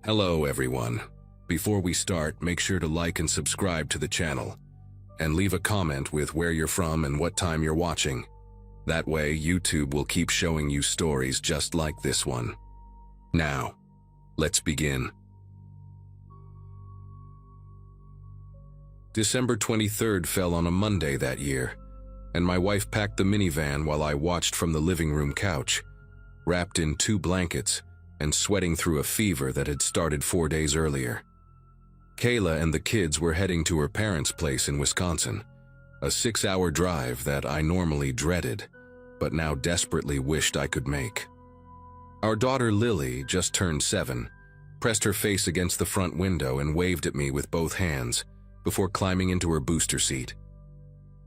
Hello everyone. Before we start, make sure to like and subscribe to the channel, and leave a comment with where you're from and what time you're watching. That way, YouTube will keep showing you stories just like this one. Now, let's begin. December 23rd fell on a Monday that year, and my wife packed the minivan while I watched from the living room couch, wrapped in 2 blankets and sweating through a fever that had started 4 days earlier. Kayla and the kids were heading to her parents' place in Wisconsin, a 6-hour drive that I normally dreaded, but now desperately wished I could make. Our daughter Lily, just turned 7, pressed her face against the front window and waved at me with both hands before climbing into her booster seat.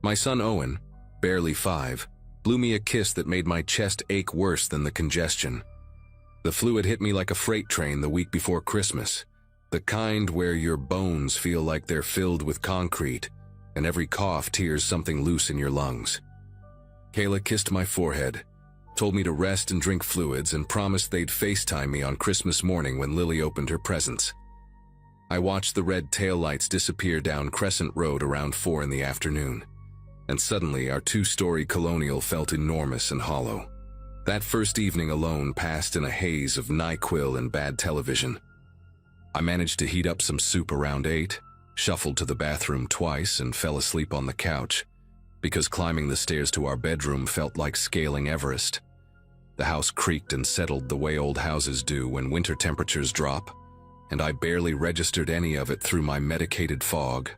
My son Owen, barely 5, blew me a kiss that made my chest ache worse than the congestion. The flu had hit me like a freight train the week before Christmas, the kind where your bones feel like they're filled with concrete, and every cough tears something loose in your lungs. Kayla kissed my forehead, told me to rest and drink fluids, and promised they'd FaceTime me on Christmas morning when Lily opened her presents. I watched the red taillights disappear down Crescent Road around 4 in the afternoon, and suddenly our 2-story colonial felt enormous and hollow. That first evening alone passed in a haze of NyQuil and bad television. I managed to heat up some soup around 8, shuffled to the bathroom twice, and fell asleep on the couch, because climbing the stairs to our bedroom felt like scaling Everest. The house creaked and settled the way old houses do when winter temperatures drop, and I barely registered any of it through my medicated fog.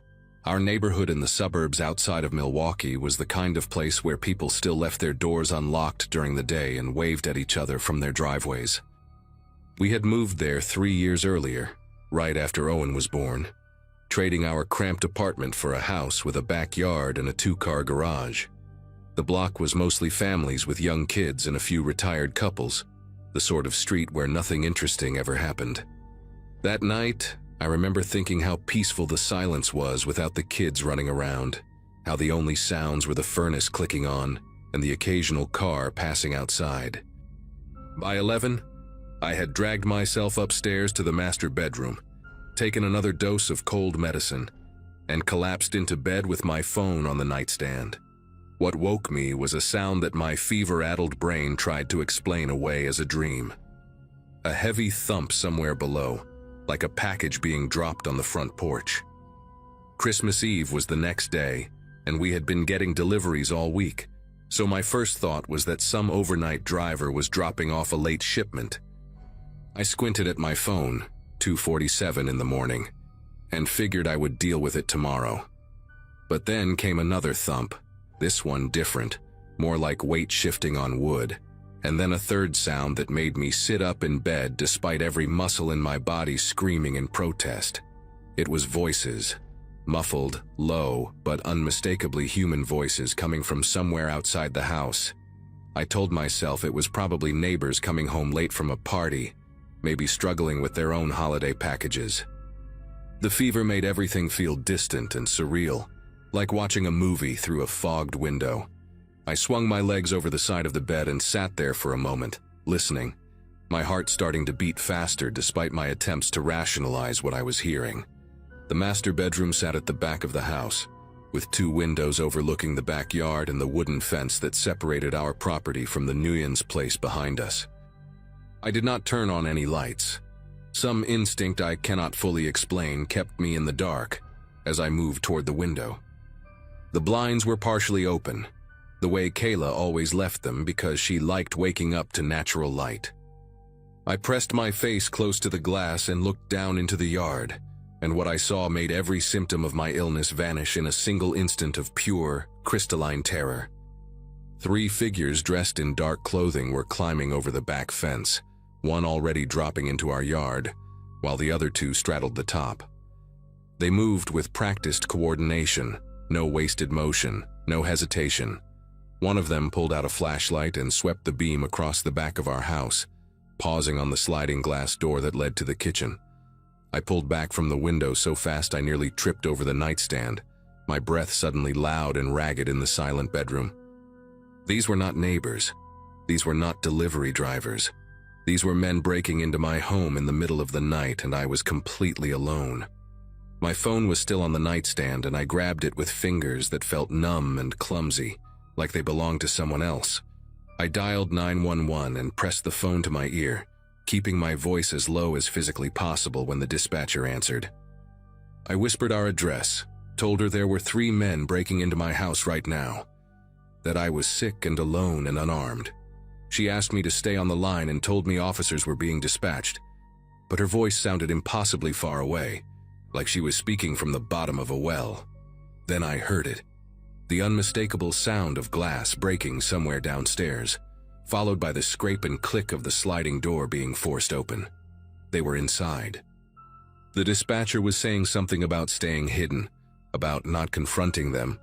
Our neighborhood in the suburbs outside of Milwaukee was the kind of place where people still left their doors unlocked during the day and waved at each other from their driveways. We had moved there 3 years earlier, right after Owen was born, trading our cramped apartment for a house with a backyard and a 2-car garage. The block was mostly families with young kids and a few retired couples, the sort of street where nothing interesting ever happened. That night, I remember thinking how peaceful the silence was without the kids running around, how the only sounds were the furnace clicking on and the occasional car passing outside. By 11, I had dragged myself upstairs to the master bedroom, taken another dose of cold medicine, and collapsed into bed with my phone on the nightstand. What woke me was a sound that my fever-addled brain tried to explain away as a dream. A heavy thump somewhere below, like a package being dropped on the front porch. Christmas Eve was the next day, and we had been getting deliveries all week, so my first thought was that some overnight driver was dropping off a late shipment. I squinted at my phone, 2:47 in the morning, and figured I would deal with it tomorrow. But then came another thump, this one different, more like weight shifting on wood, and then a third sound that made me sit up in bed despite every muscle in my body screaming in protest. It was voices, muffled, low, but unmistakably human voices coming from somewhere outside the house. I told myself it was probably neighbors coming home late from a party, maybe struggling with their own holiday packages. The fever made everything feel distant and surreal, like watching a movie through a fogged window. I swung my legs over the side of the bed and sat there for a moment, listening, my heart starting to beat faster despite my attempts to rationalize what I was hearing. The master bedroom sat at the back of the house, with 2 windows overlooking the backyard and the wooden fence that separated our property from the Nguyens place behind us. I did not turn on any lights. Some instinct I cannot fully explain kept me in the dark as I moved toward the window. The blinds were partially open, the way Kayla always left them because she liked waking up to natural light. I pressed my face close to the glass and looked down into the yard, and what I saw made every symptom of my illness vanish in a single instant of pure, crystalline terror. 3 figures dressed in dark clothing were climbing over the back fence, one already dropping into our yard, while the other 2 straddled the top. They moved with practiced coordination, no wasted motion, no hesitation. One of them pulled out a flashlight and swept the beam across the back of our house, pausing on the sliding glass door that led to the kitchen. I pulled back from the window so fast I nearly tripped over the nightstand, my breath suddenly loud and ragged in the silent bedroom. These were not neighbors. These were not delivery drivers. These were men breaking into my home in the middle of the night, and I was completely alone. My phone was still on the nightstand, and I grabbed it with fingers that felt numb and clumsy, like they belonged to someone else. I dialed 911 and pressed the phone to my ear, keeping my voice as low as physically possible when the dispatcher answered. I whispered our address, told her there were 3 men breaking into my house right now, that I was sick and alone and unarmed. She asked me to stay on the line and told me officers were being dispatched, but her voice sounded impossibly far away, like she was speaking from the bottom of a well. Then I heard it, the unmistakable sound of glass breaking somewhere downstairs, followed by the scrape and click of the sliding door being forced open. They were inside. The dispatcher was saying something about staying hidden, about not confronting them,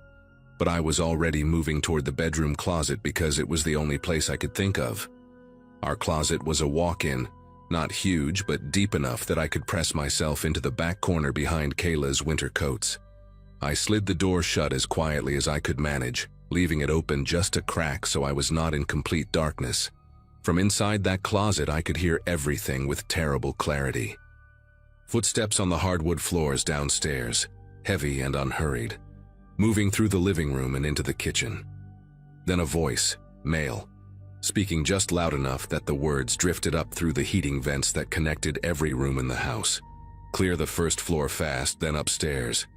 but I was already moving toward the bedroom closet because it was the only place I could think of. Our closet was a walk-in, not huge but deep enough that I could press myself into the back corner behind Kayla's winter coats. I slid the door shut as quietly as I could manage, leaving it open just a crack so I was not in complete darkness. From inside that closet I could hear everything with terrible clarity. Footsteps on the hardwood floors downstairs, heavy and unhurried, moving through the living room and into the kitchen. Then a voice, male, speaking just loud enough that the words drifted up through the heating vents that connected every room in the house. Clear the first floor fast, then upstairs.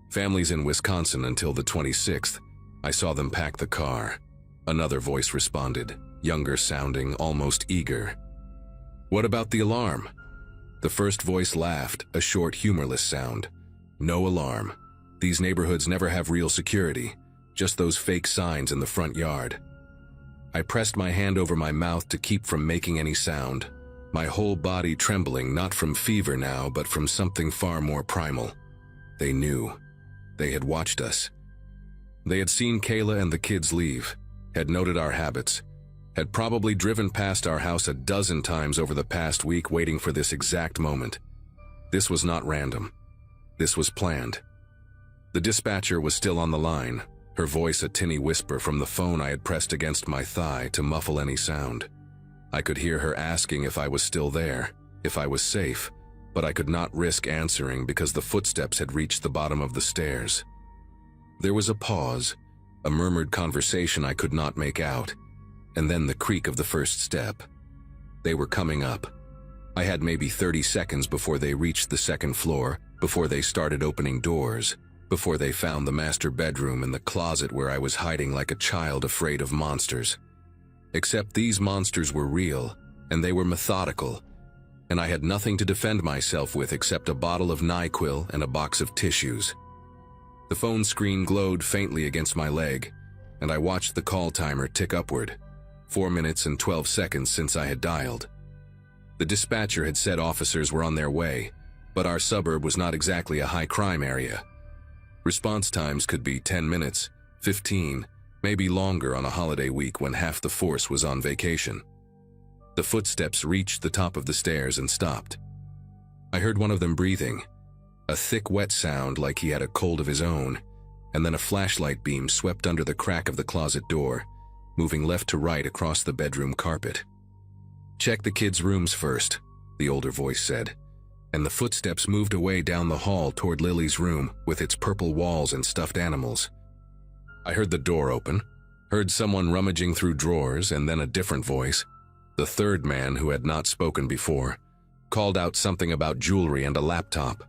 Families in Wisconsin until the 26th. I saw them pack the car. Another voice responded, younger sounding, almost eager. What about the alarm? The first voice laughed, a short, humorless sound. No alarm. These neighborhoods never have real security, just those fake signs in the front yard. I pressed my hand over my mouth to keep from making any sound, my whole body trembling not from fever now but from something far more primal. They knew. They had watched us. They had seen Kayla and the kids leave, had noted our habits, had probably driven past our house a dozen times over the past week waiting for this exact moment. This was not random. This was planned. The dispatcher was still on the line, her voice a tinny whisper from the phone I had pressed against my thigh to muffle any sound. I could hear her asking if I was still there, if I was safe, but I could not risk answering because the footsteps had reached the bottom of the stairs. There was a pause, a murmured conversation I could not make out, and then the creak of the first step. They were coming up. I had maybe 30 seconds before they reached the second floor, before they started opening doors, before they found the master bedroom and the closet where I was hiding like a child afraid of monsters. Except these monsters were real, and they were methodical, and I had nothing to defend myself with except a bottle of NyQuil and a box of tissues. The phone screen glowed faintly against my leg, and I watched the call timer tick upward, 4 minutes and 12 seconds since I had dialed. The dispatcher had said officers were on their way, but our suburb was not exactly a high-crime area. Response times could be 10 minutes, 15, maybe longer on a holiday week when half the force was on vacation. The footsteps reached the top of the stairs and stopped. I heard one of them breathing, a thick, wet sound like he had a cold of his own, and then a flashlight beam swept under the crack of the closet door, moving left to right across the bedroom carpet. "Check the kids' rooms first," the older voice said, and the footsteps moved away down the hall toward Lily's room with its purple walls and stuffed animals. I heard the door open, heard someone rummaging through drawers, and then a different voice, the third man who had not spoken before, called out something about jewelry and a laptop.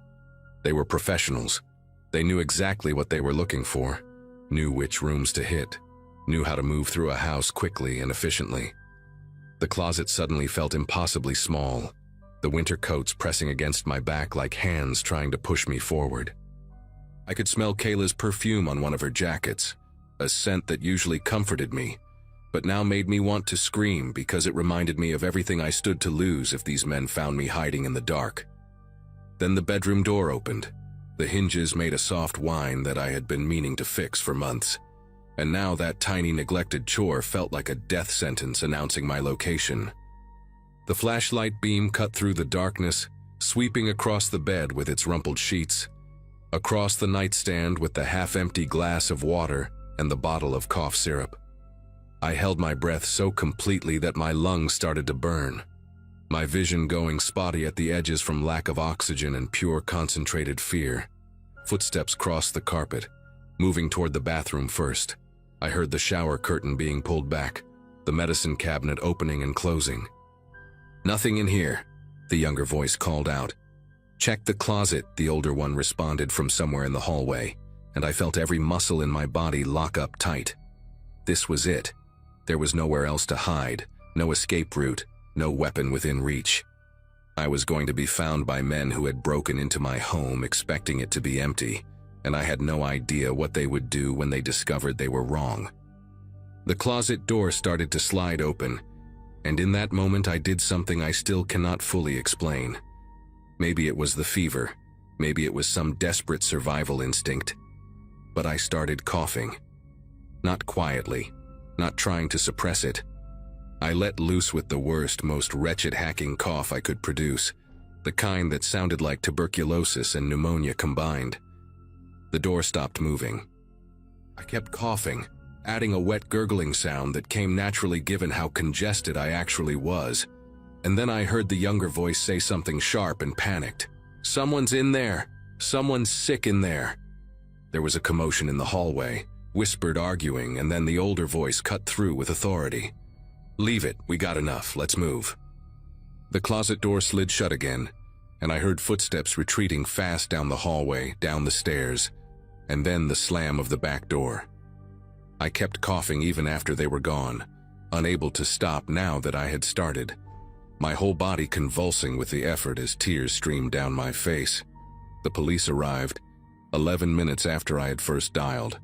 They were professionals. They knew exactly what they were looking for, knew which rooms to hit, knew how to move through a house quickly and efficiently. The closet suddenly felt impossibly small, the winter coats pressing against my back like hands trying to push me forward. I could smell Kayla's perfume on one of her jackets, a scent that usually comforted me, but now made me want to scream because it reminded me of everything I stood to lose if these men found me hiding in the dark. Then the bedroom door opened. The hinges made a soft whine that I had been meaning to fix for months, and now that tiny neglected chore felt like a death sentence announcing my location. The flashlight beam cut through the darkness, sweeping across the bed with its rumpled sheets, across the nightstand with the half-empty glass of water and the bottle of cough syrup. I held my breath so completely that my lungs started to burn. my vision going spotty at the edges from lack of oxygen and pure concentrated fear. Footsteps crossed the carpet, moving toward the bathroom first. I heard the shower curtain being pulled back, the medicine cabinet opening and closing. "Nothing in here," the younger voice called out. "Check the closet," the older one responded from somewhere in the hallway, and I felt every muscle in my body lock up tight. This was it. There was nowhere else to hide, no escape route, no weapon within reach. I was going to be found by men who had broken into my home expecting it to be empty, and I had no idea what they would do when they discovered they were wrong. The closet door started to slide open, and in that moment I did something I still cannot fully explain. Maybe it was the fever, maybe it was some desperate survival instinct, but I started coughing. Not quietly, not trying to suppress it. I let loose with the worst, most wretched hacking cough I could produce, the kind that sounded like tuberculosis and pneumonia combined. The door stopped moving. I kept coughing, adding a wet gurgling sound that came naturally given how congested I actually was. And then I heard the younger voice say something sharp and panicked. "Someone's in there! Someone's sick in there!" There was a commotion in the hallway, whispered arguing, and then the older voice cut through with authority. "Leave it, we got enough, let's move." The closet door slid shut again, and I heard footsteps retreating fast down the hallway, down the stairs, and then the slam of the back door. I kept coughing even after they were gone, unable to stop now that I had started, my whole body convulsing with the effort as tears streamed down my face. The police arrived, 11 minutes after I had first dialed,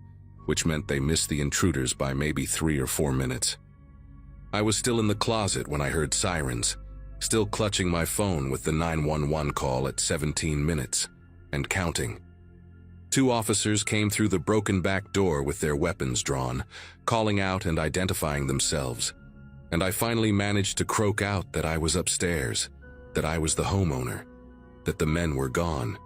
which meant they missed the intruders by maybe 3 or 4 minutes. I was still in the closet when I heard sirens, still clutching my phone with the 911 call at 17 minutes, and counting. 2 officers came through the broken back door with their weapons drawn, calling out and identifying themselves, and I finally managed to croak out that I was upstairs, that I was the homeowner, that the men were gone.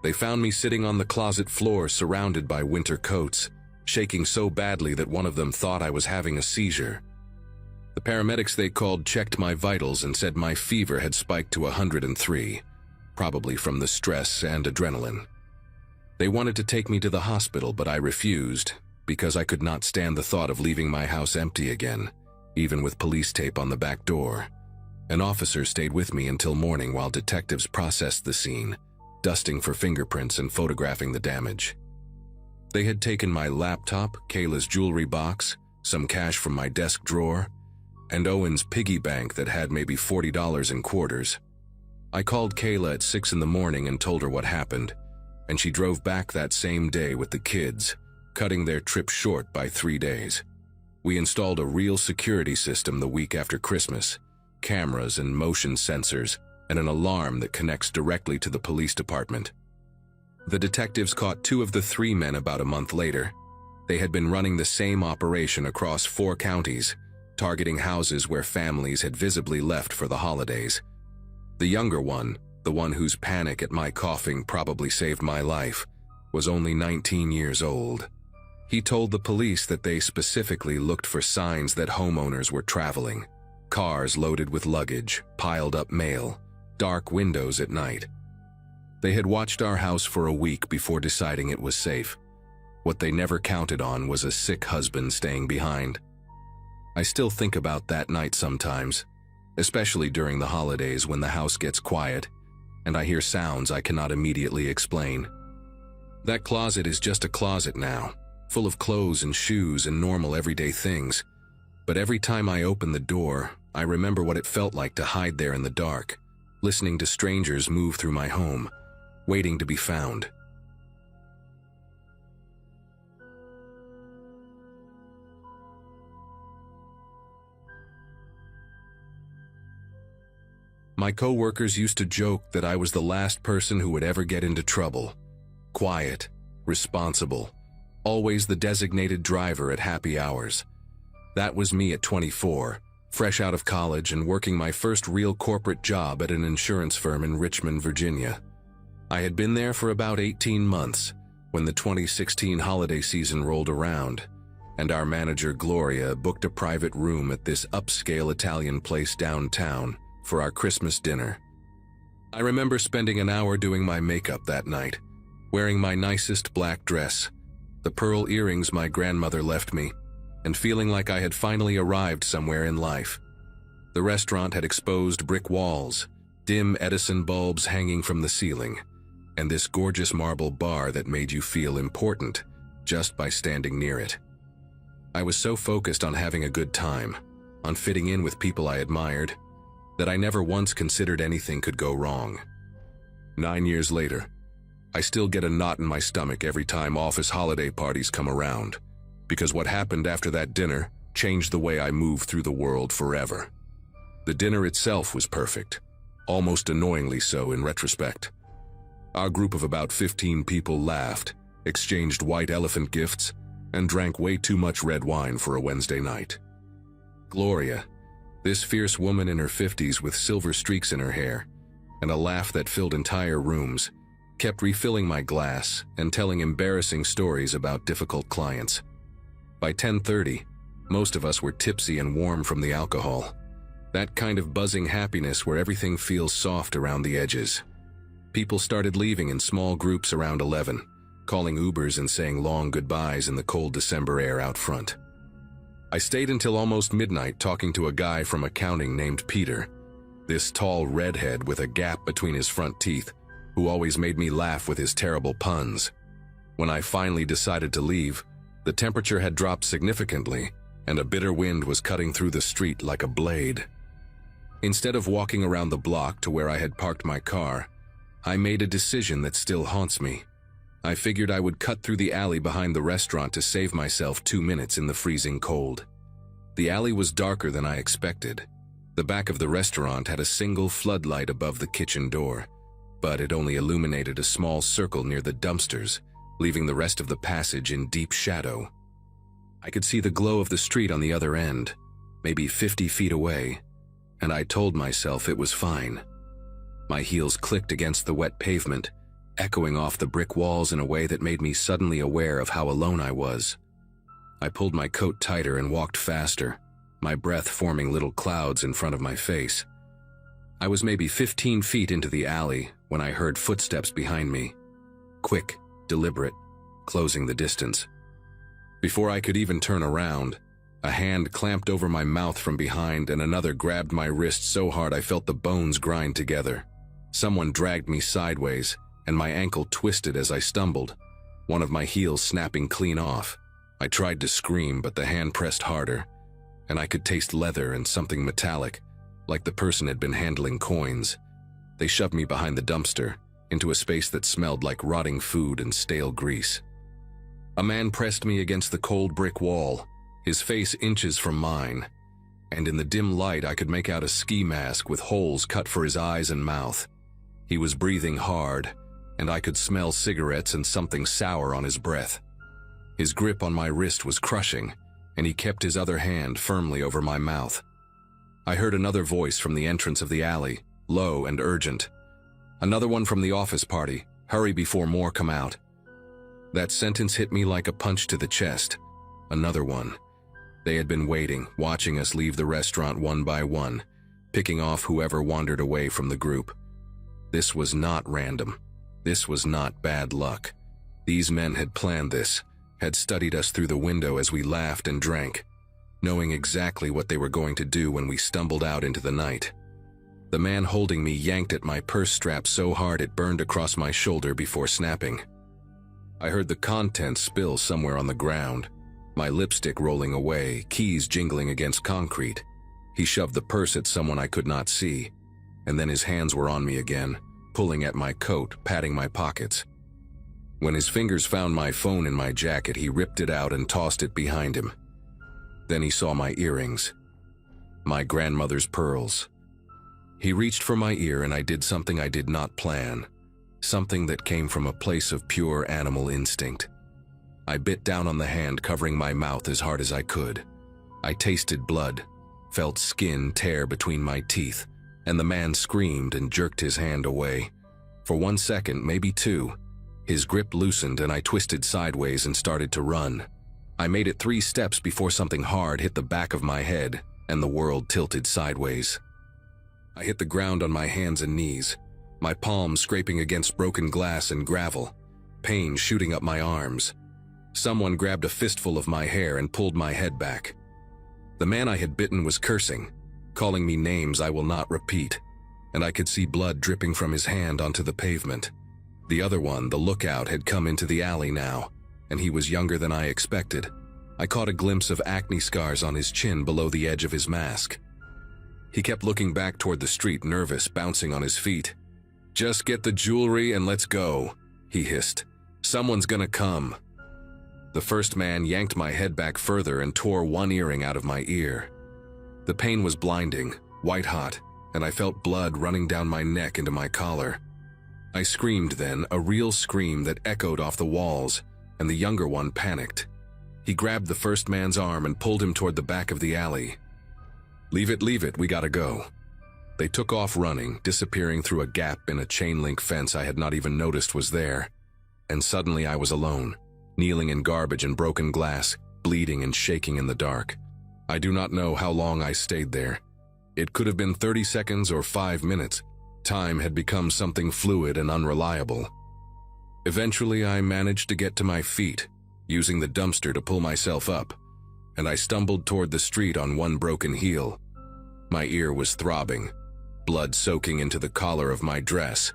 They found me sitting on the closet floor surrounded by winter coats, shaking so badly that one of them thought I was having a seizure. The paramedics they called checked my vitals and said my fever had spiked to 103, probably from the stress and adrenaline. They wanted to take me to the hospital, but I refused because I could not stand the thought of leaving my house empty again, even with police tape on the back door. An officer stayed with me until morning while detectives processed the scene, dusting for fingerprints and photographing the damage. They had taken my laptop, Kayla's jewelry box, some cash from my desk drawer, and Owen's piggy bank that had maybe $40 in quarters. I called Kayla at 6 in the morning and told her what happened, and she drove back that same day with the kids, cutting their trip short by 3 days. We installed a real security system the week after Christmas, cameras and motion sensors, and an alarm that connects directly to the police department. The detectives caught 2 of the 3 men about a month later. They had been running the same operation across 4 counties, targeting houses where families had visibly left for the holidays. The younger one, the one whose panic at my coughing probably saved my life, was only 19 years old. He told the police that they specifically looked for signs that homeowners were traveling. Cars loaded with luggage, piled up mail, dark windows at night. They had watched our house for a week before deciding it was safe. What they never counted on was a sick husband staying behind. I still think about that night sometimes, especially during the holidays when the house gets quiet and I hear sounds I cannot immediately explain. That closet is just a closet now, full of clothes and shoes and normal everyday things. But every time I open the door, I remember what it felt like to hide there in the dark, listening to strangers move through my home, waiting to be found. My coworkers used to joke that I was the last person who would ever get into trouble. Quiet, responsible, always the designated driver at happy hours. That was me at 24, fresh out of college and working my first real corporate job at an insurance firm in Richmond, Virginia. I had been there for about 18 months when the 2016 holiday season rolled around, and our manager Gloria booked a private room at this upscale Italian place downtown for our Christmas dinner. I remember spending an hour doing my makeup that night, wearing my nicest black dress, the pearl earrings my grandmother left me, and feeling like I had finally arrived somewhere in life. The restaurant had exposed brick walls, dim Edison bulbs hanging from the ceiling, and this gorgeous marble bar that made you feel important just by standing near it. I was so focused on having a good time, on fitting in with people I admired, that I never once considered anything could go wrong. 9 years later, I still get a knot in my stomach every time office holiday parties come around, because what happened after that dinner changed the way I move through the world forever. The dinner itself was perfect, almost annoyingly so in retrospect. Our group of about 15 people laughed, exchanged white elephant gifts, and drank way too much red wine for a Wednesday night. Gloria, this fierce woman in her 50s with silver streaks in her hair and a laugh that filled entire rooms, kept refilling my glass and telling embarrassing stories about difficult clients. By 10:30, most of us were tipsy and warm from the alcohol. That kind of buzzing happiness where everything feels soft around the edges. People started leaving in small groups around 11, calling Ubers and saying long goodbyes in the cold December air out front. I stayed until almost midnight talking to a guy from accounting named Peter, this tall redhead with a gap between his front teeth, who always made me laugh with his terrible puns. When I finally decided to leave, the temperature had dropped significantly, and a bitter wind was cutting through the street like a blade. Instead of walking around the block to where I had parked my car, I made a decision that still haunts me. I figured I would cut through the alley behind the restaurant to save myself 2 minutes in the freezing cold. The alley was darker than I expected. The back of the restaurant had a single floodlight above the kitchen door, but it only illuminated a small circle near the dumpsters, leaving the rest of the passage in deep shadow. I could see the glow of the street on the other end, maybe 50 feet away, and I told myself it was fine. My heels clicked against the wet pavement, echoing off the brick walls in a way that made me suddenly aware of how alone I was. I pulled my coat tighter and walked faster, my breath forming little clouds in front of my face. I was maybe 15 feet into the alley when I heard footsteps behind me. Quick, deliberate, closing the distance. Before I could even turn around, a hand clamped over my mouth from behind and another grabbed my wrist so hard I felt the bones grind together. Someone dragged me sideways, and my ankle twisted as I stumbled, one of my heels snapping clean off. I tried to scream, but the hand pressed harder, and I could taste leather and something metallic, like the person had been handling coins. They shoved me behind the dumpster, into a space that smelled like rotting food and stale grease. A man pressed me against the cold brick wall, his face inches from mine, and in the dim light I could make out a ski mask with holes cut for his eyes and mouth. He was breathing hard, and I could smell cigarettes and something sour on his breath. His grip on my wrist was crushing, and he kept his other hand firmly over my mouth. I heard another voice from the entrance of the alley, low and urgent. Another one from the office party, hurry before more come out. That sentence hit me like a punch to the chest. Another one. They had been waiting, watching us leave the restaurant one by one, picking off whoever wandered away from the group. This was not random. This was not bad luck. These men had planned this, had studied us through the window as we laughed and drank, knowing exactly what they were going to do when we stumbled out into the night. The man holding me yanked at my purse strap so hard it burned across my shoulder before snapping. I heard the contents spill somewhere on the ground, my lipstick rolling away, keys jingling against concrete. He shoved the purse at someone I could not see, and then his hands were on me again, pulling at my coat, patting my pockets. When his fingers found my phone in my jacket, he ripped it out and tossed it behind him. Then he saw my earrings, my grandmother's pearls. He reached for my ear and I did something I did not plan, something that came from a place of pure animal instinct. I bit down on the hand covering my mouth as hard as I could. I tasted blood, felt skin tear between my teeth, and the man screamed and jerked his hand away. For 1 second, maybe 2, his grip loosened and I twisted sideways and started to run. I made it 3 steps before something hard hit the back of my head and the world tilted sideways. I hit the ground on my hands and knees, my palms scraping against broken glass and gravel, pain shooting up my arms. Someone grabbed a fistful of my hair and pulled my head back. The man I had bitten was cursing, calling me names I will not repeat, and I could see blood dripping from his hand onto the pavement. The other one, the lookout, had come into the alley now, and he was younger than I expected. I caught a glimpse of acne scars on his chin below the edge of his mask. He kept looking back toward the street, nervous, bouncing on his feet. "Just get the jewelry and let's go," he hissed. "Someone's gonna come." The first man yanked my head back further and tore one earring out of my ear. The pain was blinding, white-hot, and I felt blood running down my neck into my collar. I screamed then, a real scream that echoed off the walls, and the younger one panicked. He grabbed the first man's arm and pulled him toward the back of the alley. Leave it, we gotta go." They took off running, disappearing through a gap in a chain-link fence I had not even noticed was there. And suddenly I was alone, kneeling in garbage and broken glass, bleeding and shaking in the dark. I do not know how long I stayed there. It could have been 30 seconds or 5 minutes. Time had become something fluid and unreliable. Eventually, I managed to get to my feet, using the dumpster to pull myself up, and I stumbled toward the street on one broken heel. My ear was throbbing, blood soaking into the collar of my dress,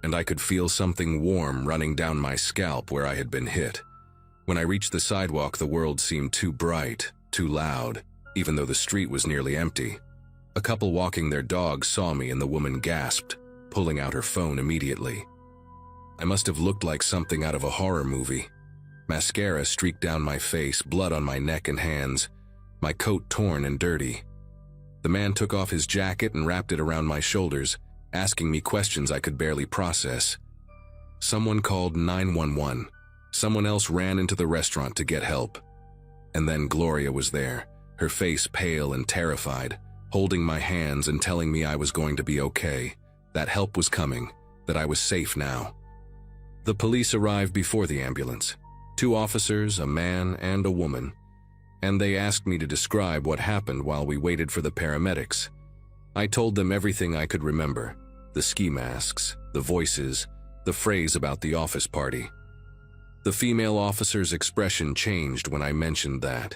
and I could feel something warm running down my scalp where I had been hit. When I reached the sidewalk, the world seemed too bright, too loud, even though the street was nearly empty. A couple walking their dogs saw me and the woman gasped, pulling out her phone immediately. I must have looked like something out of a horror movie. Mascara streaked down my face, blood on my neck and hands, my coat torn and dirty. The man took off his jacket and wrapped it around my shoulders, asking me questions I could barely process. Someone called 911. Someone else ran into the restaurant to get help. And then Gloria was there, her face pale and terrified, holding my hands and telling me I was going to be okay, that help was coming, that I was safe now. The police arrived before the ambulance. 2 officers, a man and a woman, and they asked me to describe what happened while we waited for the paramedics. I told them everything I could remember, the ski masks, the voices, the phrase about the office party. The female officer's expression changed when I mentioned that.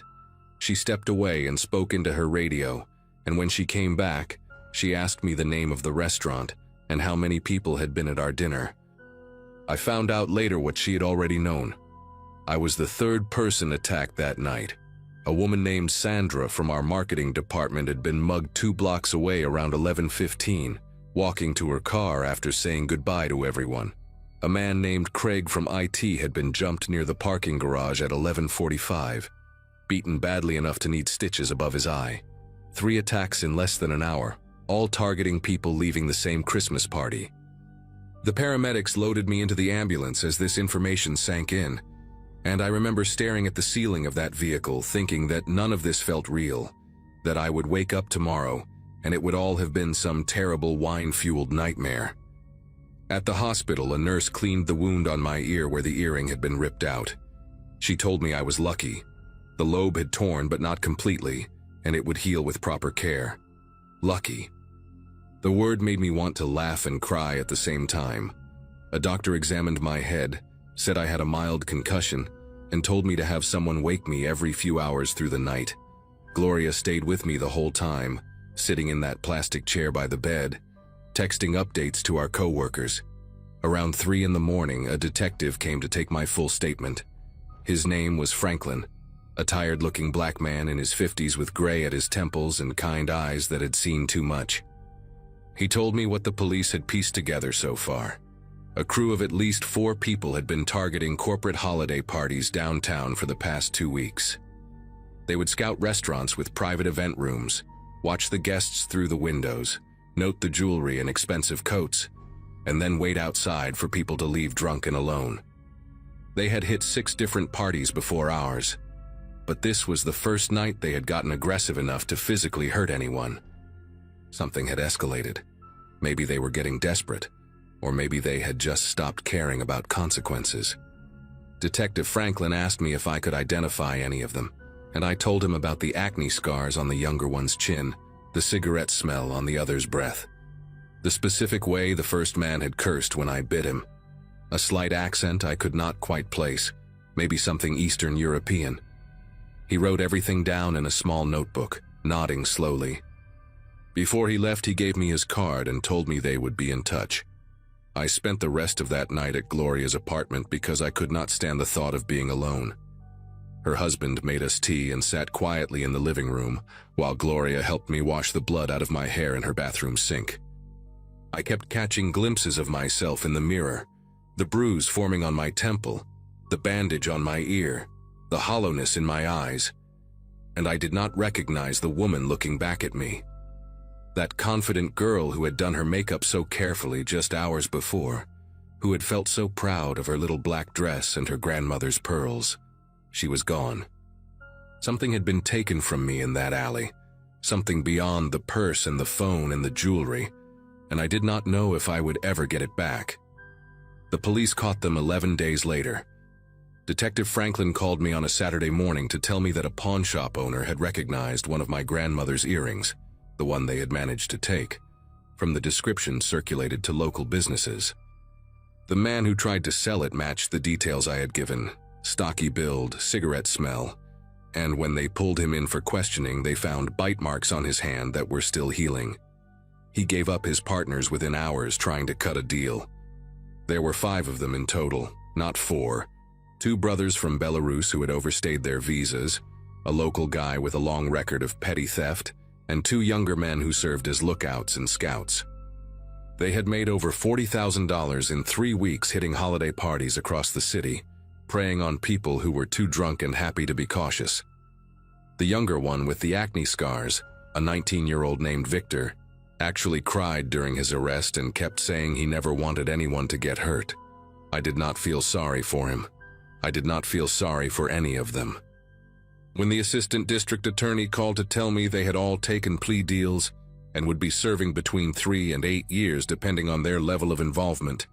She stepped away and spoke into her radio, and when she came back, she asked me the name of the restaurant and how many people had been at our dinner. I found out later what she had already known. I was the 3rd person attacked that night. A woman named Sandra from our marketing department had been mugged 2 blocks away around 11:15, walking to her car after saying goodbye to everyone. A man named Craig from IT had been jumped near the parking garage at 11:45, beaten badly enough to need stitches above his eye. 3 attacks in less than an hour, all targeting people leaving the same Christmas party. The paramedics loaded me into the ambulance as this information sank in, and I remember staring at the ceiling of that vehicle thinking that none of this felt real, that I would wake up tomorrow and it would all have been some terrible wine-fueled nightmare. At the hospital, a nurse cleaned the wound on my ear where the earring had been ripped out. She told me I was lucky. The lobe had torn but not completely, and it would heal with proper care. Lucky. The word made me want to laugh and cry at the same time. A doctor examined my head, said I had a mild concussion, and told me to have someone wake me every few hours through the night. Gloria stayed with me the whole time, sitting in that plastic chair by the bed, texting updates to our co-workers. Around 3 in the morning, a detective came to take my full statement. His name was Franklin, a tired-looking black man in his 50s with gray at his temples and kind eyes that had seen too much. He told me what the police had pieced together so far. A crew of at least 4 people had been targeting corporate holiday parties downtown for the past 2 weeks. They would scout restaurants with private event rooms, watch the guests through the windows, note the jewelry and expensive coats, and then wait outside for people to leave drunk and alone. They had hit 6 different parties before ours, but this was the first night they had gotten aggressive enough to physically hurt anyone. Something had escalated. Maybe they were getting desperate, or maybe they had just stopped caring about consequences. Detective Franklin asked me if I could identify any of them, and I told him about the acne scars on the younger one's chin, the cigarette smell on the other's breath, The specific way the first man had cursed when I bit him. A slight accent I could not quite place, maybe something Eastern European. He wrote everything down in a small notebook, nodding slowly. Before he left, he gave me his card and told me they would be in touch. I spent the rest of that night at Gloria's apartment because I could not stand the thought of being alone. Her husband made us tea and sat quietly in the living room, while Gloria helped me wash the blood out of my hair in her bathroom sink. I kept catching glimpses of myself in the mirror, the bruise forming on my temple, the bandage on my ear, the hollowness in my eyes, and I did not recognize the woman looking back at me. That confident girl who had done her makeup so carefully just hours before, who had felt so proud of her little black dress and her grandmother's pearls. She was gone. Something had been taken from me in that alley, something beyond the purse and the phone and the jewelry, and I did not know if I would ever get it back. The police caught them 11 days later. Detective Franklin called me on a Saturday morning to tell me that a pawn shop owner had recognized one of my grandmother's earrings, the one they had managed to take, from the description circulated to local businesses. The man who tried to sell it matched the details I had given: stocky build, cigarette smell, and when they pulled him in for questioning, they found bite marks on his hand that were still healing. He gave up his partners within hours trying to cut a deal. There were 5 of them in total, not 4. 2 brothers from Belarus who had overstayed their visas, a local guy with a long record of petty theft, and 2 younger men who served as lookouts and scouts. They had made over $40,000 in 3 weeks hitting holiday parties across the city, preying on people who were too drunk and happy to be cautious. The younger one with the acne scars, a 19-year-old named Victor, actually cried during his arrest and kept saying he never wanted anyone to get hurt. I did not feel sorry for him. I did not feel sorry for any of them. When the assistant district attorney called to tell me they had all taken plea deals and would be serving between 3 and 8 years depending on their level of involvement,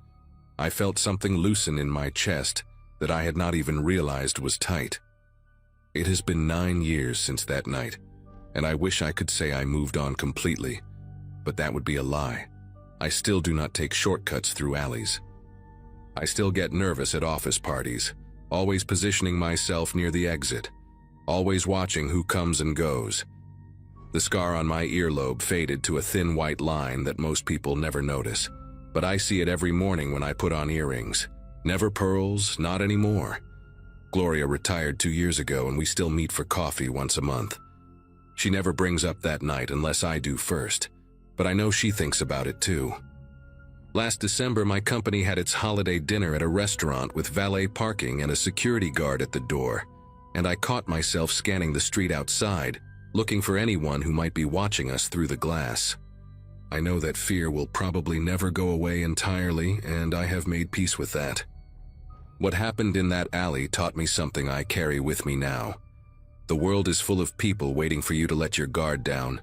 I felt something loosen in my chest that I had not even realized was tight. It has been 9 years since that night, and I wish I could say I moved on completely, but that would be a lie. I still do not take shortcuts through alleys. I still get nervous at office parties, always positioning myself near the exit, always watching who comes and goes. The scar on my earlobe faded to a thin white line that most people never notice, but I see it every morning when I put on earrings. Never pearls, not anymore. Gloria retired 2 years ago and we still meet for coffee once a month. She never brings up that night unless I do first, but I know she thinks about it too. Last December, my company had its holiday dinner at a restaurant with valet parking and a security guard at the door, and I caught myself scanning the street outside, looking for anyone who might be watching us through the glass. I know that fear will probably never go away entirely, and I have made peace with that. What happened in that alley taught me something I carry with me now. The world is full of people waiting for you to let your guard down,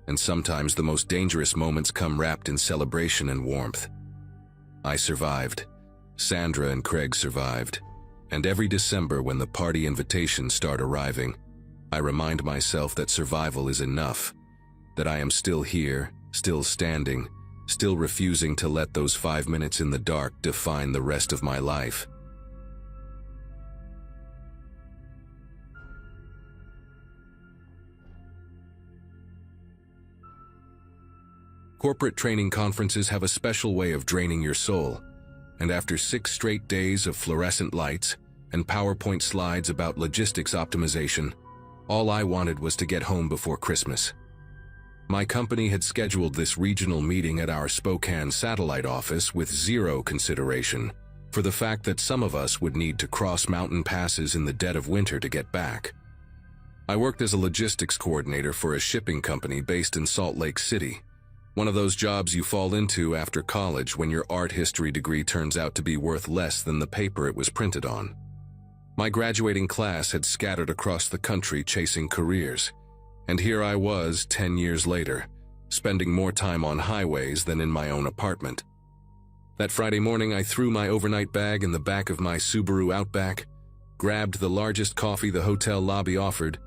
and sometimes the most dangerous moments come wrapped in celebration and warmth. I survived. Sandra and Craig survived. And every December when the party invitations start arriving, I remind myself that survival is enough, that I am still here, still standing, still refusing to let those 5 minutes in the dark define the rest of my life. Corporate training conferences have a special way of draining your soul, and after 6 straight days of fluorescent lights and PowerPoint slides about logistics optimization, all I wanted was to get home before Christmas. My company had scheduled this regional meeting at our Spokane satellite office with zero consideration for the fact that some of us would need to cross mountain passes in the dead of winter to get back. I worked as a logistics coordinator for a shipping company based in Salt Lake City, one of those jobs you fall into after college when your art history degree turns out to be worth less than the paper it was printed on. My graduating class had scattered across the country chasing careers, and here I was 10 years later, spending more time on highways than in my own apartment. That Friday morning, I threw my overnight bag in the back of my Subaru Outback, grabbed the largest coffee the hotel lobby offered,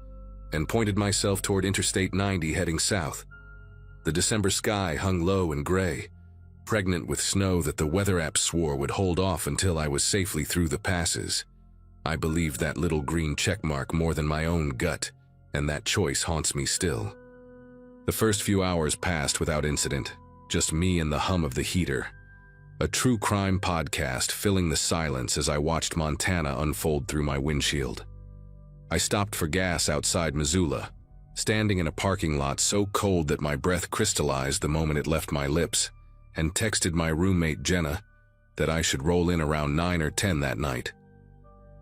and pointed myself toward Interstate 90 heading south. The December sky hung low and gray, pregnant with snow that the weather app swore would hold off until I was safely through the passes. I believed that little green checkmark more than my own gut, and that choice haunts me still. The first few hours passed without incident, just me and the hum of the heater. A true crime podcast filling the silence as I watched Montana unfold through my windshield. I stopped for gas outside Missoula, standing in a parking lot so cold that my breath crystallized the moment it left my lips, and texted my roommate Jenna that I should roll in around 9 or 10 that night.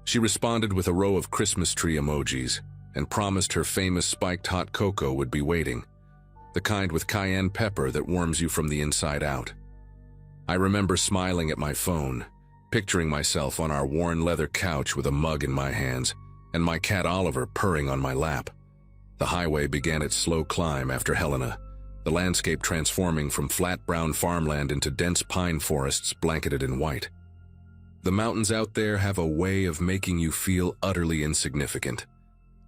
She responded with a row of Christmas tree emojis and promised her famous spiked hot cocoa would be waiting, the kind with cayenne pepper that warms you from the inside out. I remember smiling at my phone, picturing myself on our worn leather couch with a mug in my hands and my cat Oliver purring on my lap. The highway began its slow climb after Helena, the landscape transforming from flat brown farmland into dense pine forests blanketed in white. The mountains out there have a way of making you feel utterly insignificant,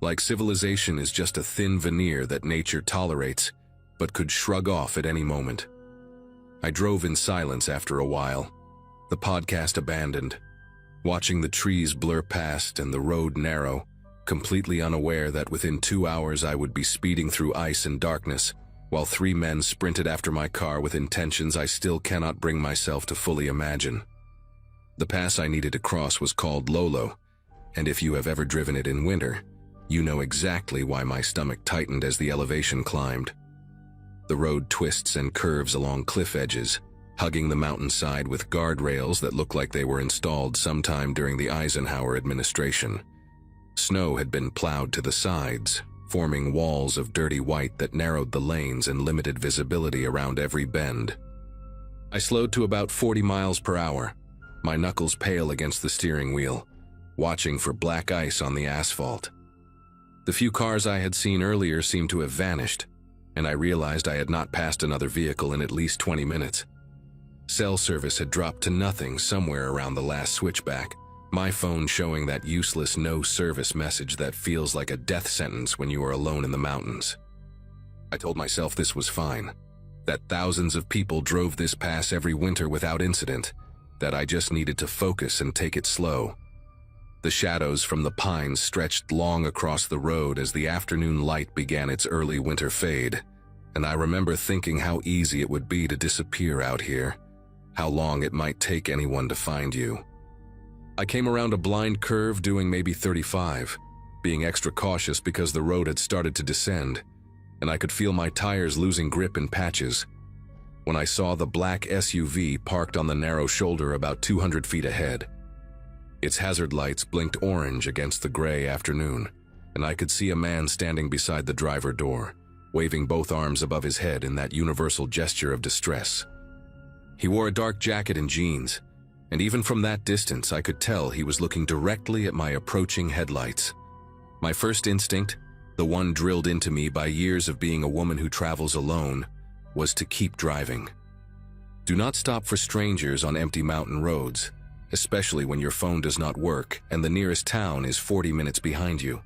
like civilization is just a thin veneer that nature tolerates, but could shrug off at any moment. I drove in silence after a while, the podcast abandoned, watching the trees blur past and the road narrow, completely unaware that within 2 hours I would be speeding through ice and darkness, while 3 men sprinted after my car with intentions I still cannot bring myself to fully imagine. The pass I needed to cross was called Lolo, and if you have ever driven it in winter, you know exactly why my stomach tightened as the elevation climbed. The road twists and curves along cliff edges, hugging the mountainside with guardrails that look like they were installed sometime during the Eisenhower administration. Snow had been plowed to the sides, forming walls of dirty white that narrowed the lanes and limited visibility around every bend. I slowed to about 40 miles per hour, my knuckles pale against the steering wheel, watching for black ice on the asphalt. The few cars I had seen earlier seemed to have vanished, and I realized I had not passed another vehicle in at least 20 minutes. Cell service had dropped to nothing somewhere around the last switchback, my phone showing that useless no-service message that feels like a death sentence when you are alone in the mountains. I told myself this was fine, that thousands of people drove this pass every winter without incident, that I just needed to focus and take it slow. The shadows from the pines stretched long across the road as the afternoon light began its early winter fade, and I remember thinking how easy it would be to disappear out here, how long it might take anyone to find you. I came around a blind curve doing maybe 35, being extra cautious because the road had started to descend, and I could feel my tires losing grip in patches, when I saw the black SUV parked on the narrow shoulder about 200 feet ahead. Its hazard lights blinked orange against the gray afternoon, and I could see a man standing beside the driver door, waving both arms above his head in that universal gesture of distress. He wore a dark jacket and jeans, and even from that distance I could tell he was looking directly at my approaching headlights. My first instinct, the one drilled into me by years of being a woman who travels alone, was to keep driving. Do not stop for strangers on empty mountain roads, especially when your phone does not work and the nearest town is 40 minutes behind you.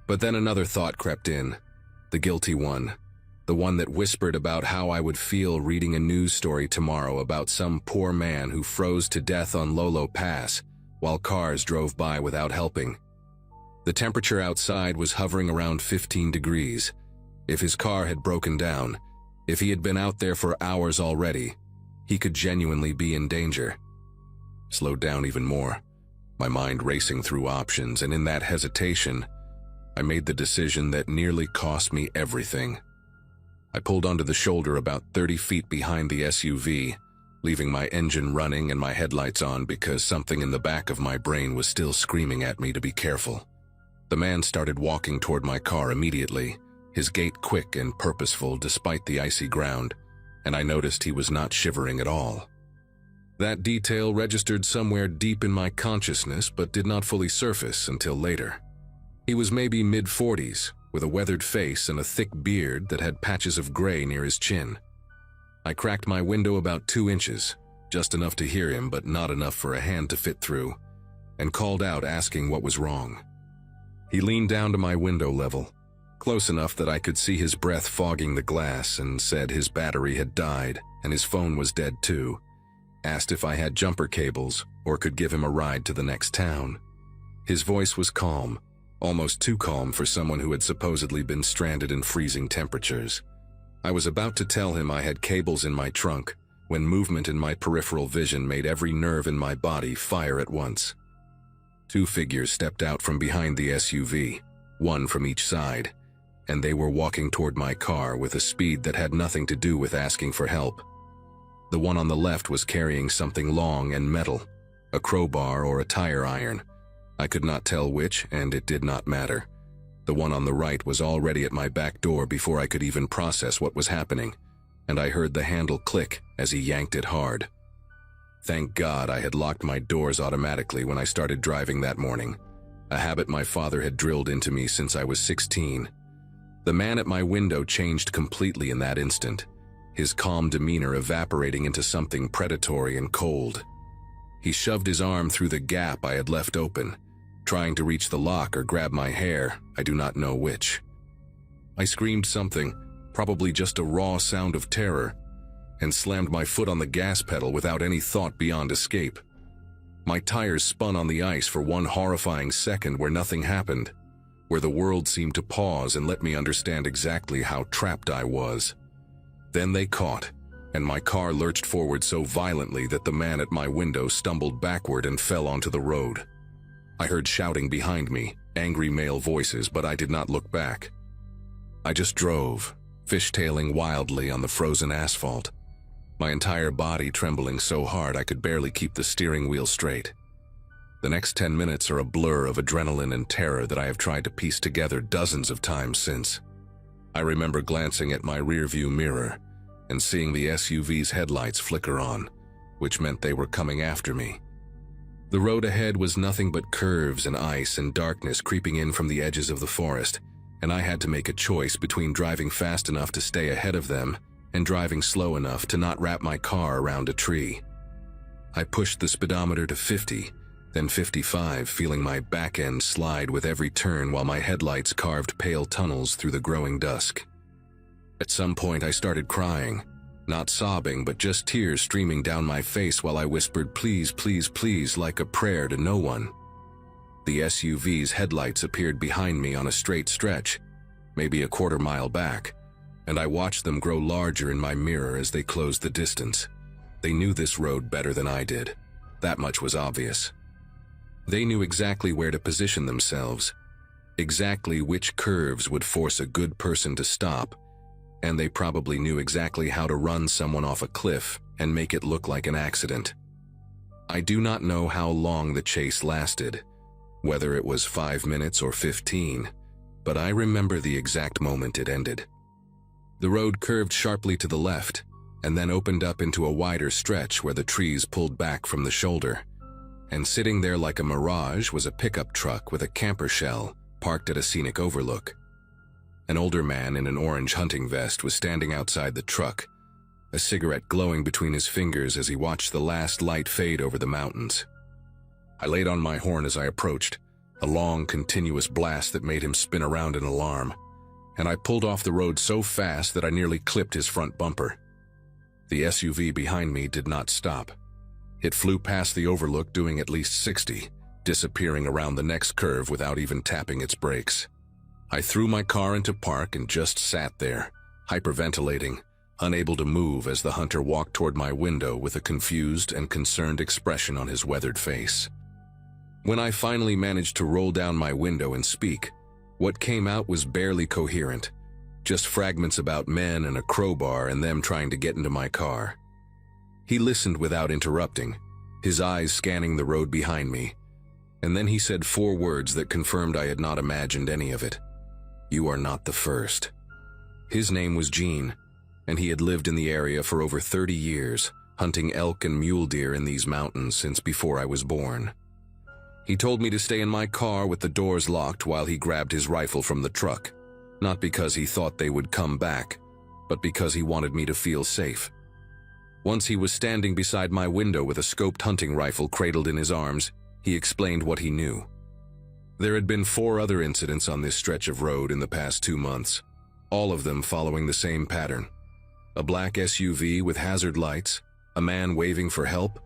But then another thought crept in, the guilty one, the one that whispered about how I would feel reading a news story tomorrow about some poor man who froze to death on Lolo Pass while cars drove by without helping. The temperature outside was hovering around 15 degrees. If his car had broken down, if he had been out there for hours already, he could genuinely be in danger. Slowed down even more, my mind racing through options, and in that hesitation, I made the decision that nearly cost me everything. I pulled onto the shoulder about 30 feet behind the SUV, leaving my engine running and my headlights on because something in the back of my brain was still screaming at me to be careful. The man started walking toward my car immediately, his gait quick and purposeful despite the icy ground, and I noticed he was not shivering at all. That detail registered somewhere deep in my consciousness but did not fully surface until later. He was maybe mid-40s, with a weathered face and a thick beard that had patches of gray near his chin. I cracked my window about 2 inches, just enough to hear him but not enough for a hand to fit through, and called out asking what was wrong. He leaned down to my window level, close enough that I could see his breath fogging the glass, and said his battery had died and his phone was dead too. Asked if I had jumper cables or could give him a ride to the next town. His voice was calm, almost too calm for someone who had supposedly been stranded in freezing temperatures. I was about to tell him I had cables in my trunk when movement in my peripheral vision made every nerve in my body fire at once. Two figures stepped out from behind the SUV, one from each side, and they were walking toward my car with a speed that had nothing to do with asking for help. The one on the left was carrying something long and metal, a crowbar or a tire iron. I could not tell which, and it did not matter. The one on the right was already at my back door before I could even process what was happening, and I heard the handle click as he yanked it hard. Thank God I had locked my doors automatically when I started driving that morning, a habit my father had drilled into me since I was 16. The man at my window changed completely in that instant, his calm demeanor evaporating into something predatory and cold. He shoved his arm through the gap I had left open, trying to reach the lock or grab my hair, I do not know which. I screamed something, probably just a raw sound of terror, and slammed my foot on the gas pedal without any thought beyond escape. My tires spun on the ice for one horrifying second where nothing happened, where the world seemed to pause and let me understand exactly how trapped I was. Then they caught, and my car lurched forward so violently that the man at my window stumbled backward and fell onto the road. I heard shouting behind me, angry male voices, but I did not look back. I just drove, fishtailing wildly on the frozen asphalt, my entire body trembling so hard I could barely keep the steering wheel straight. The next 10 minutes are a blur of adrenaline and terror that I have tried to piece together dozens of times since. I remember glancing at my rearview mirror and seeing the SUV's headlights flicker on, which meant they were coming after me. The road ahead was nothing but curves and ice and darkness creeping in from the edges of the forest, and I had to make a choice between driving fast enough to stay ahead of them and driving slow enough to not wrap my car around a tree. I pushed the speedometer to 50, then 55, feeling my back end slide with every turn while my headlights carved pale tunnels through the growing dusk. At some point I started crying, not sobbing but just tears streaming down my face while I whispered please, please, please like a prayer to no one. The SUV's headlights appeared behind me on a straight stretch, maybe a quarter mile back, and I watched them grow larger in my mirror as they closed the distance. They knew this road better than I did. That much was obvious. They knew exactly where to position themselves, exactly which curves would force a good person to stop, and they probably knew exactly how to run someone off a cliff and make it look like an accident. I do not know how long the chase lasted, whether it was 5 minutes or 15, but I remember the exact moment it ended. The road curved sharply to the left, and then opened up into a wider stretch where the trees pulled back from the shoulder. And sitting there like a mirage was a pickup truck with a camper shell parked at a scenic overlook. An older man in an orange hunting vest was standing outside the truck, a cigarette glowing between his fingers as he watched the last light fade over the mountains. I laid on my horn as I approached, a long, continuous blast that made him spin around in alarm, and I pulled off the road so fast that I nearly clipped his front bumper. The SUV behind me did not stop. It flew past the overlook doing at least 60, disappearing around the next curve without even tapping its brakes. I threw my car into park and just sat there, hyperventilating, unable to move as the hunter walked toward my window with a confused and concerned expression on his weathered face. When I finally managed to roll down my window and speak, what came out was barely coherent, just fragments about men and a crowbar and them trying to get into my car. He listened without interrupting, his eyes scanning the road behind me, and then he said 4 words that confirmed I had not imagined any of it. "You are not the first." His name was Gene, and he had lived in the area for over 30 years, hunting elk and mule deer in these mountains since before I was born. He told me to stay in my car with the doors locked while he grabbed his rifle from the truck, not because he thought they would come back, but because he wanted me to feel safe. Once he was standing beside my window with a scoped hunting rifle cradled in his arms, he explained what he knew. There had been 4 other incidents on this stretch of road in the past 2 months, all of them following the same pattern. A black SUV with hazard lights, a man waving for help,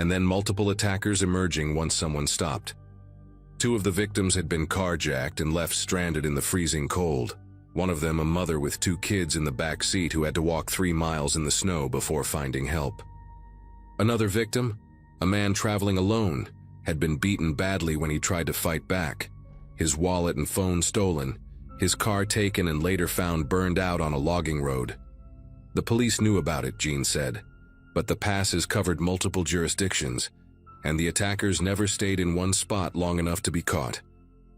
and then multiple attackers emerging once someone stopped. 2 of the victims had been carjacked and left stranded in the freezing cold. One of them a mother with 2 kids in the back seat who had to walk 3 miles in the snow before finding help. Another victim, a man traveling alone, had been beaten badly when he tried to fight back. His wallet and phone stolen, his car taken and later found burned out on a logging road. The police knew about it, Jean said, but the passes covered multiple jurisdictions, and the attackers never stayed in one spot long enough to be caught.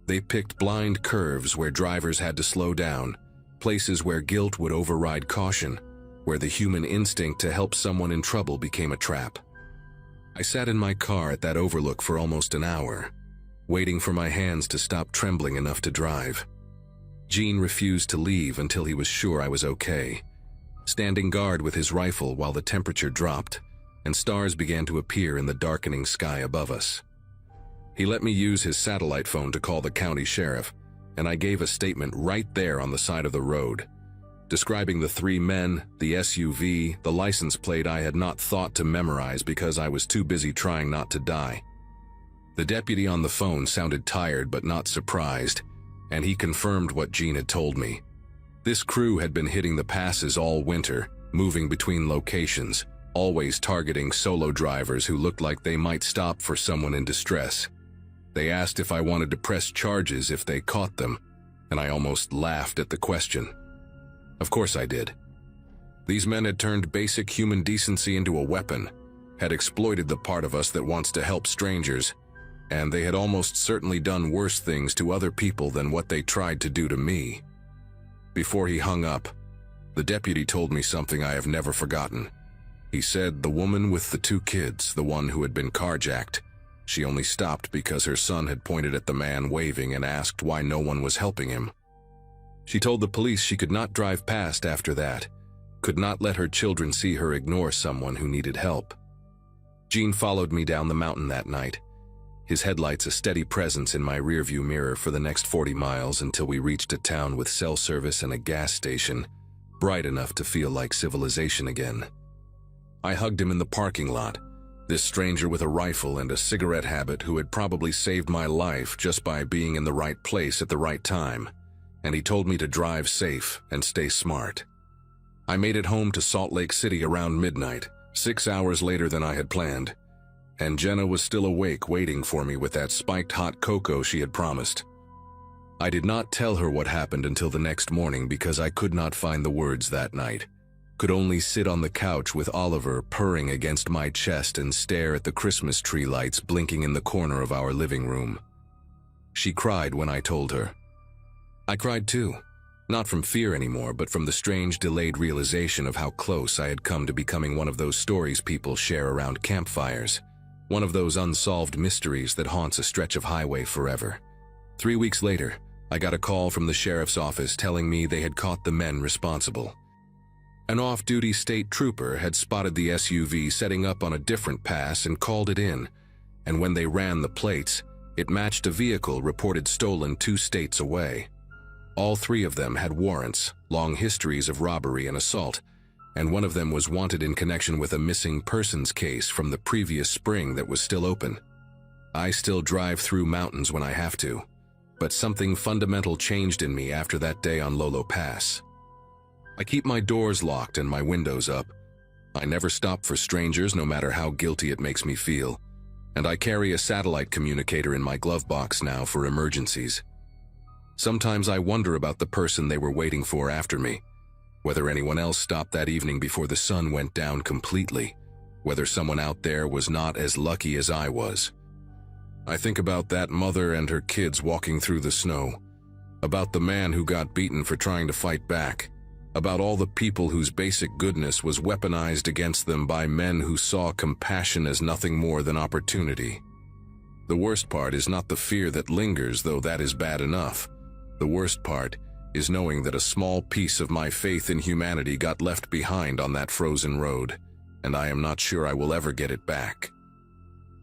They picked blind curves where drivers had to slow down, places where guilt would override caution, where the human instinct to help someone in trouble became a trap. I sat in my car at that overlook for almost an hour, waiting for my hands to stop trembling enough to drive. Jean refused to leave until he was sure I was okay, standing guard with his rifle while the temperature dropped and stars began to appear in the darkening sky above us. He let me use his satellite phone to call the county sheriff, and I gave a statement right there on the side of the road, describing the 3 men, the SUV, the license plate I had not thought to memorize because I was too busy trying not to die. The deputy on the phone sounded tired but not surprised, and he confirmed what Jean had told me. This crew had been hitting the passes all winter, moving between locations, always targeting solo drivers who looked like they might stop for someone in distress. They asked if I wanted to press charges if they caught them, and I almost laughed at the question. Of course I did. These men had turned basic human decency into a weapon, had exploited the part of us that wants to help strangers, and they had almost certainly done worse things to other people than what they tried to do to me. Before he hung up, the deputy told me something I have never forgotten. He said the woman with the 2 kids, the one who had been carjacked, she only stopped because her son had pointed at the man waving and asked why no one was helping him. She told the police she could not drive past after that, could not let her children see her ignore someone who needed help. Jean followed me down the mountain that night, his headlights a steady presence in my rearview mirror for the next 40 miles until we reached a town with cell service and a gas station, bright enough to feel like civilization again. I hugged him in the parking lot, this stranger with a rifle and a cigarette habit who had probably saved my life just by being in the right place at the right time, and he told me to drive safe and stay smart. I made it home to Salt Lake City around midnight, 6 hours later than I had planned, and Jenna was still awake waiting for me with that spiked hot cocoa she had promised. I did not tell her what happened until the next morning because I could not find the words that night, could only sit on the couch with Oliver purring against my chest and stare at the Christmas tree lights blinking in the corner of our living room. She cried when I told her. I cried too, not from fear anymore, but from the strange delayed realization of how close I had come to becoming one of those stories people share around campfires, one of those unsolved mysteries that haunts a stretch of highway forever. 3 weeks later, I got a call from the sheriff's office telling me they had caught the men responsible. An off-duty state trooper had spotted the SUV setting up on a different pass and called it in, and when they ran the plates, it matched a vehicle reported stolen 2 states away. All 3 of them had warrants, long histories of robbery and assault, and one of them was wanted in connection with a missing persons case from the previous spring that was still open. I still drive through mountains when I have to, but something fundamental changed in me after that day on Lolo Pass. I keep my doors locked and my windows up. I never stop for strangers, no matter how guilty it makes me feel, and I carry a satellite communicator in my glove box now for emergencies. Sometimes I wonder about the person they were waiting for after me, whether anyone else stopped that evening before the sun went down completely, whether someone out there was not as lucky as I was. I think about that mother and her kids walking through the snow, about the man who got beaten for trying to fight back, about all the people whose basic goodness was weaponized against them by men who saw compassion as nothing more than opportunity. The worst part is not the fear that lingers, though that is bad enough. The worst part is knowing that a small piece of my faith in humanity got left behind on that frozen road, and I am not sure I will ever get it back.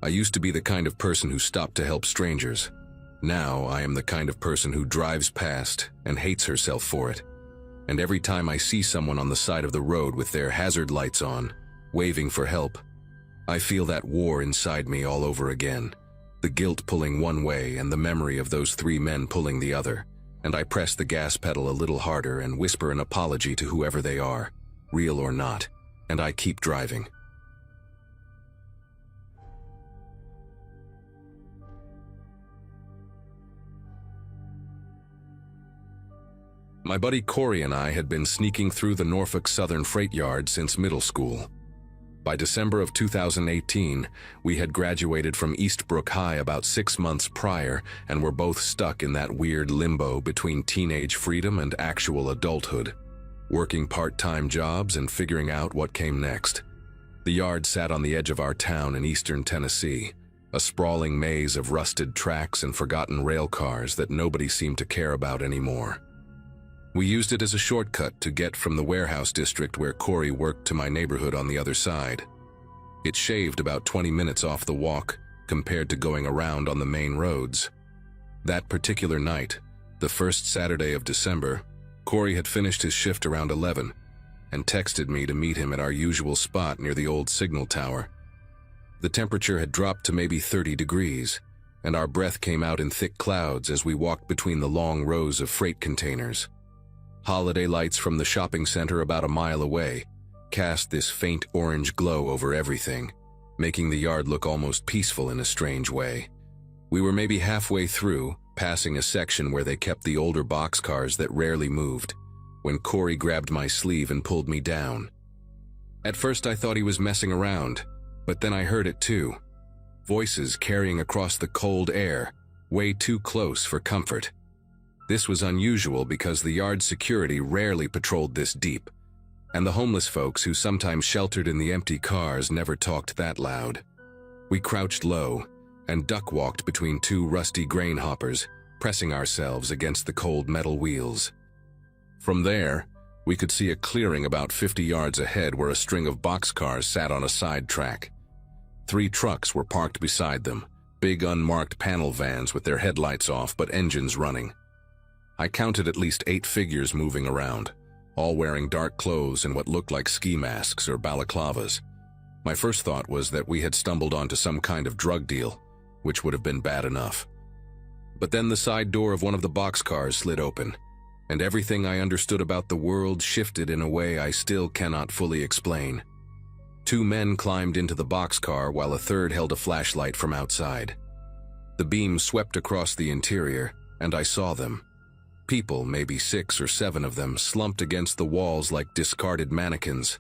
I used to be the kind of person who stopped to help strangers. Now I am the kind of person who drives past and hates herself for it. And every time I see someone on the side of the road with their hazard lights on, waving for help, I feel that war inside me all over again. The guilt pulling one way and the memory of those 3 men pulling the other. And I press the gas pedal a little harder and whisper an apology to whoever they are, real or not, and I keep driving. My buddy Corey and I had been sneaking through the Norfolk Southern Freight Yard since middle school. By December of 2018, we had graduated from Eastbrook High about 6 months prior and were both stuck in that weird limbo between teenage freedom and actual adulthood, working part-time jobs and figuring out what came next. The yard sat on the edge of our town in eastern Tennessee, a sprawling maze of rusted tracks and forgotten rail cars that nobody seemed to care about anymore. We used it as a shortcut to get from the warehouse district where Corey worked to my neighborhood on the other side. It shaved about 20 minutes off the walk compared to going around on the main roads. That particular night, the first Saturday of December, Corey had finished his shift around 11 and texted me to meet him at our usual spot near the old signal tower. The temperature had dropped to maybe 30 degrees, and our breath came out in thick clouds as we walked between the long rows of freight containers. Holiday lights from the shopping center about a mile away cast this faint orange glow over everything, making the yard look almost peaceful in a strange way. We were maybe halfway through, passing a section where they kept the older boxcars that rarely moved, when Corey grabbed my sleeve and pulled me down. At first I thought he was messing around, but then I heard it too. Voices carrying across the cold air, way too close for comfort. This was unusual because the yard security rarely patrolled this deep, and the homeless folks who sometimes sheltered in the empty cars never talked that loud. We crouched low and duck-walked between 2 rusty grain hoppers, pressing ourselves against the cold metal wheels. From there, we could see a clearing about 50 yards ahead where a string of boxcars sat on a side track. 3 trucks were parked beside them, big unmarked panel vans with their headlights off but engines running. I counted at least 8 figures moving around, all wearing dark clothes and what looked like ski masks or balaclavas. My first thought was that we had stumbled onto some kind of drug deal, which would have been bad enough. But then the side door of one of the boxcars slid open, and everything I understood about the world shifted in a way I still cannot fully explain. 2 men climbed into the boxcar while a third held a flashlight from outside. The beam swept across the interior, and I saw them. People, maybe 6 or 7 of them, slumped against the walls like discarded mannequins.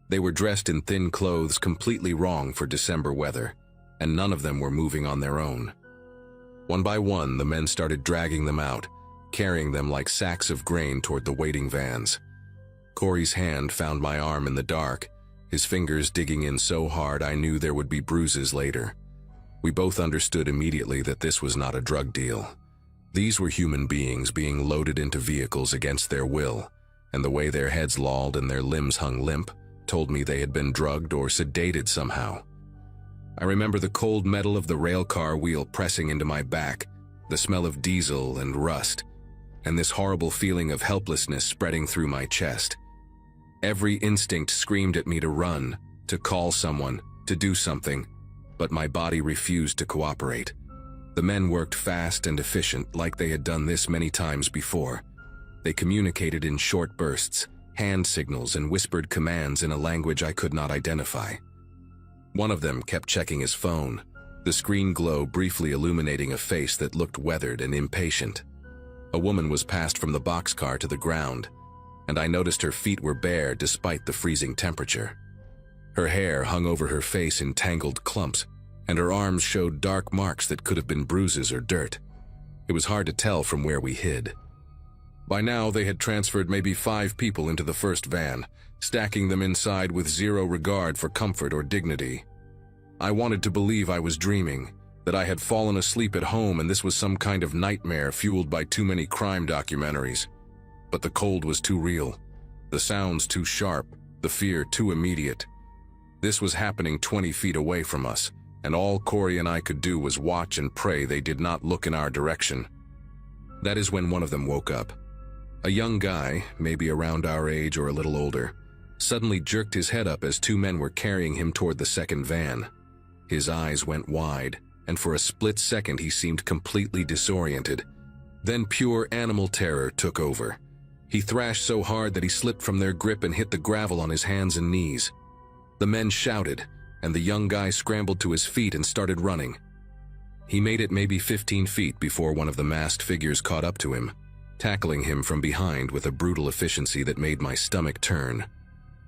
They were dressed in thin clothes completely wrong for December weather, and none of them were moving on their own. One by one, the men started dragging them out, carrying them like sacks of grain toward the waiting vans. Corey's hand found my arm in the dark, his fingers digging in so hard I knew there would be bruises later. We both understood immediately that this was not a drug deal. These were human beings being loaded into vehicles against their will, and the way their heads lolled and their limbs hung limp told me they had been drugged or sedated somehow. I remember the cold metal of the railcar wheel pressing into my back, the smell of diesel and rust, and this horrible feeling of helplessness spreading through my chest. Every instinct screamed at me to run, to call someone, to do something, but my body refused to cooperate. The men worked fast and efficient, like they had done this many times before. They communicated in short bursts, hand signals and whispered commands in a language I could not identify. One of them kept checking his phone, the screen glow briefly illuminating a face that looked weathered and impatient. A woman was passed from the boxcar to the ground, and I noticed her feet were bare despite the freezing temperature. Her hair hung over her face in tangled clumps, and her arms showed dark marks that could have been bruises or dirt. It was hard to tell from where we hid. By now, they had transferred maybe 5 people into the first van, stacking them inside with zero regard for comfort or dignity. I wanted to believe I was dreaming, that I had fallen asleep at home and this was some kind of nightmare fueled by too many crime documentaries. But the cold was too real, the sounds too sharp, the fear too immediate. This was happening 20 feet away from us, and all Corey and I could do was watch and pray they did not look in our direction. That is when one of them woke up. A young guy, maybe around our age or a little older, suddenly jerked his head up as two men were carrying him toward the second van. His eyes went wide, and for a split second he seemed completely disoriented. Then pure animal terror took over. He thrashed so hard that he slipped from their grip and hit the gravel on his hands and knees. The men shouted, and the young guy scrambled to his feet and started running. He made it maybe 15 feet before one of the masked figures caught up to him, tackling him from behind with a brutal efficiency that made my stomach turn.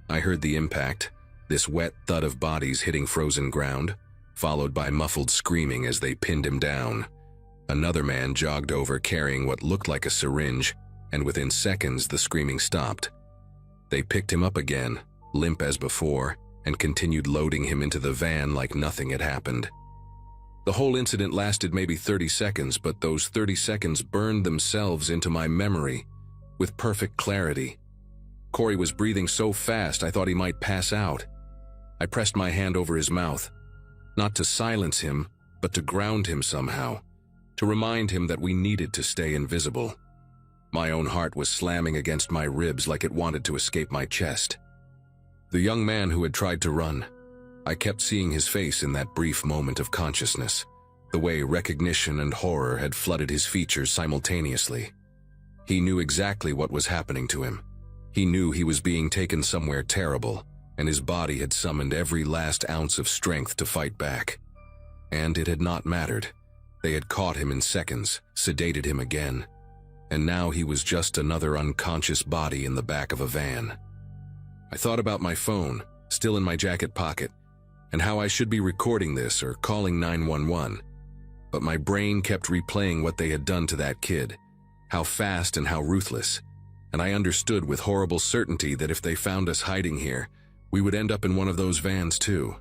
I heard the impact, this wet thud of bodies hitting frozen ground, followed by muffled screaming as they pinned him down. Another man jogged over carrying what looked like a syringe, and within seconds the screaming stopped. They picked him up again, limp as before, and continued loading him into the van like nothing had happened. The whole incident lasted maybe 30 seconds, but those 30 seconds burned themselves into my memory with perfect clarity. Corey was breathing so fast I thought he might pass out. I pressed my hand over his mouth, not to silence him, but to ground him somehow, to remind him that we needed to stay invisible. My own heart was slamming against my ribs like it wanted to escape my chest. The young man who had tried to run, I kept seeing his face in that brief moment of consciousness, the way recognition and horror had flooded his features simultaneously. He knew exactly what was happening to him. He knew he was being taken somewhere terrible, and his body had summoned every last ounce of strength to fight back. And it had not mattered. They had caught him in seconds, sedated him again, and now he was just another unconscious body in the back of a van. I thought about my phone, still in my jacket pocket, and how I should be recording this or calling 911. But my brain kept replaying what they had done to that kid, how fast and how ruthless, and I understood with horrible certainty that if they found us hiding here, we would end up in one of those vans too.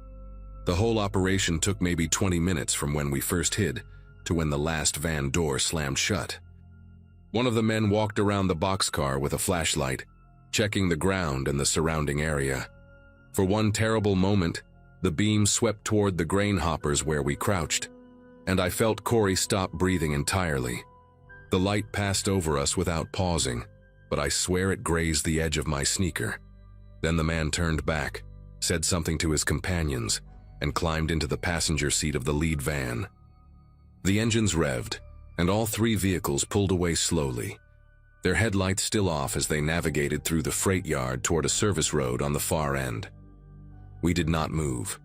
The whole operation took maybe 20 minutes from when we first hid to when the last van door slammed shut. One of the men walked around the boxcar with a flashlight, checking the ground and the surrounding area. For one terrible moment, the beam swept toward the grain hoppers where we crouched, and I felt Corey stop breathing entirely. The light passed over us without pausing, but I swear it grazed the edge of my sneaker. Then the man turned back, said something to his companions, and climbed into the passenger seat of the lead van. The engines revved, and all three vehicles pulled away slowly, their headlights still off as they navigated through the freight yard toward a service road on the far end. We did not move.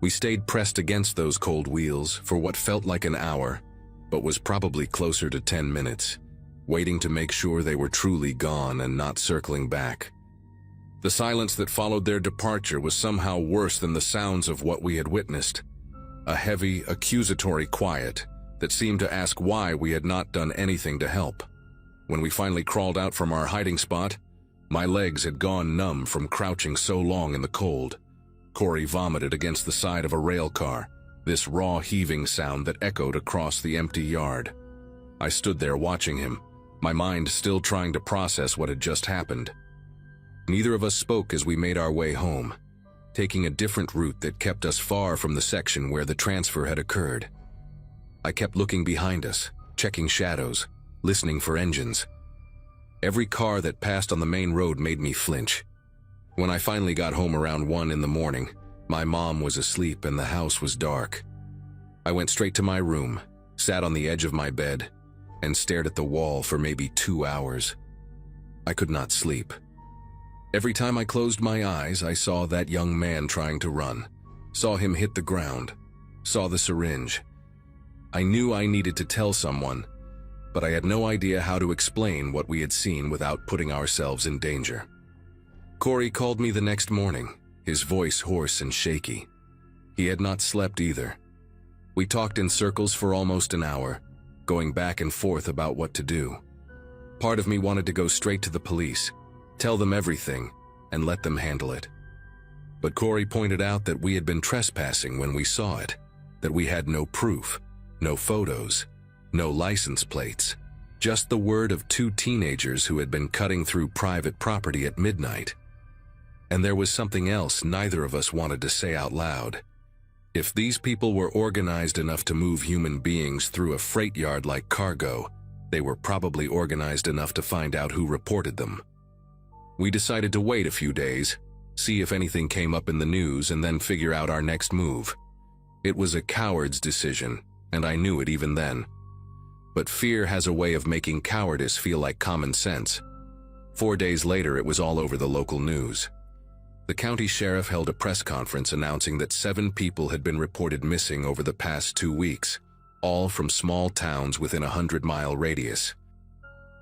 We stayed pressed against those cold wheels for what felt like an hour, but was probably closer to 10 minutes, waiting to make sure they were truly gone and not circling back. The silence that followed their departure was somehow worse than the sounds of what we had witnessed. A heavy, accusatory quiet that seemed to ask why we had not done anything to help. When we finally crawled out from our hiding spot, my legs had gone numb from crouching so long in the cold. Corey vomited against the side of a rail car, this raw heaving sound that echoed across the empty yard. I stood there watching him, my mind still trying to process what had just happened. Neither of us spoke as we made our way home, taking a different route that kept us far from the section where the transfer had occurred. I kept looking behind us, checking shadows, listening for engines. Every car that passed on the main road made me flinch. When I finally got home around 1 in the morning, my mom was asleep and the house was dark. I went straight to my room, sat on the edge of my bed, and stared at the wall for maybe 2 hours. I could not sleep. Every time I closed my eyes, I saw that young man trying to run, saw him hit the ground, saw the syringe. I knew I needed to tell someone, but I had no idea how to explain what we had seen without putting ourselves in danger. Corey called me the next morning, his voice hoarse and shaky. He had not slept either. We talked in circles for almost an hour, going back and forth about what to do. Part of me wanted to go straight to the police, tell them everything, and let them handle it. But Corey pointed out that we had been trespassing when we saw it, that we had no proof, no photos, no license plates, just the word of 2 teenagers who had been cutting through private property at midnight. And there was something else neither of us wanted to say out loud. If these people were organized enough to move human beings through a freight yard like cargo, they were probably organized enough to find out who reported them. We decided to wait a few days, see if anything came up in the news, and then figure out our next move. It was a coward's decision, and I knew it even then. But fear has a way of making cowardice feel like common sense. 4 days later, it was all over the local news. The county sheriff held a press conference announcing that 7 people had been reported missing over the past 2 weeks, all from small towns within a 100-mile radius.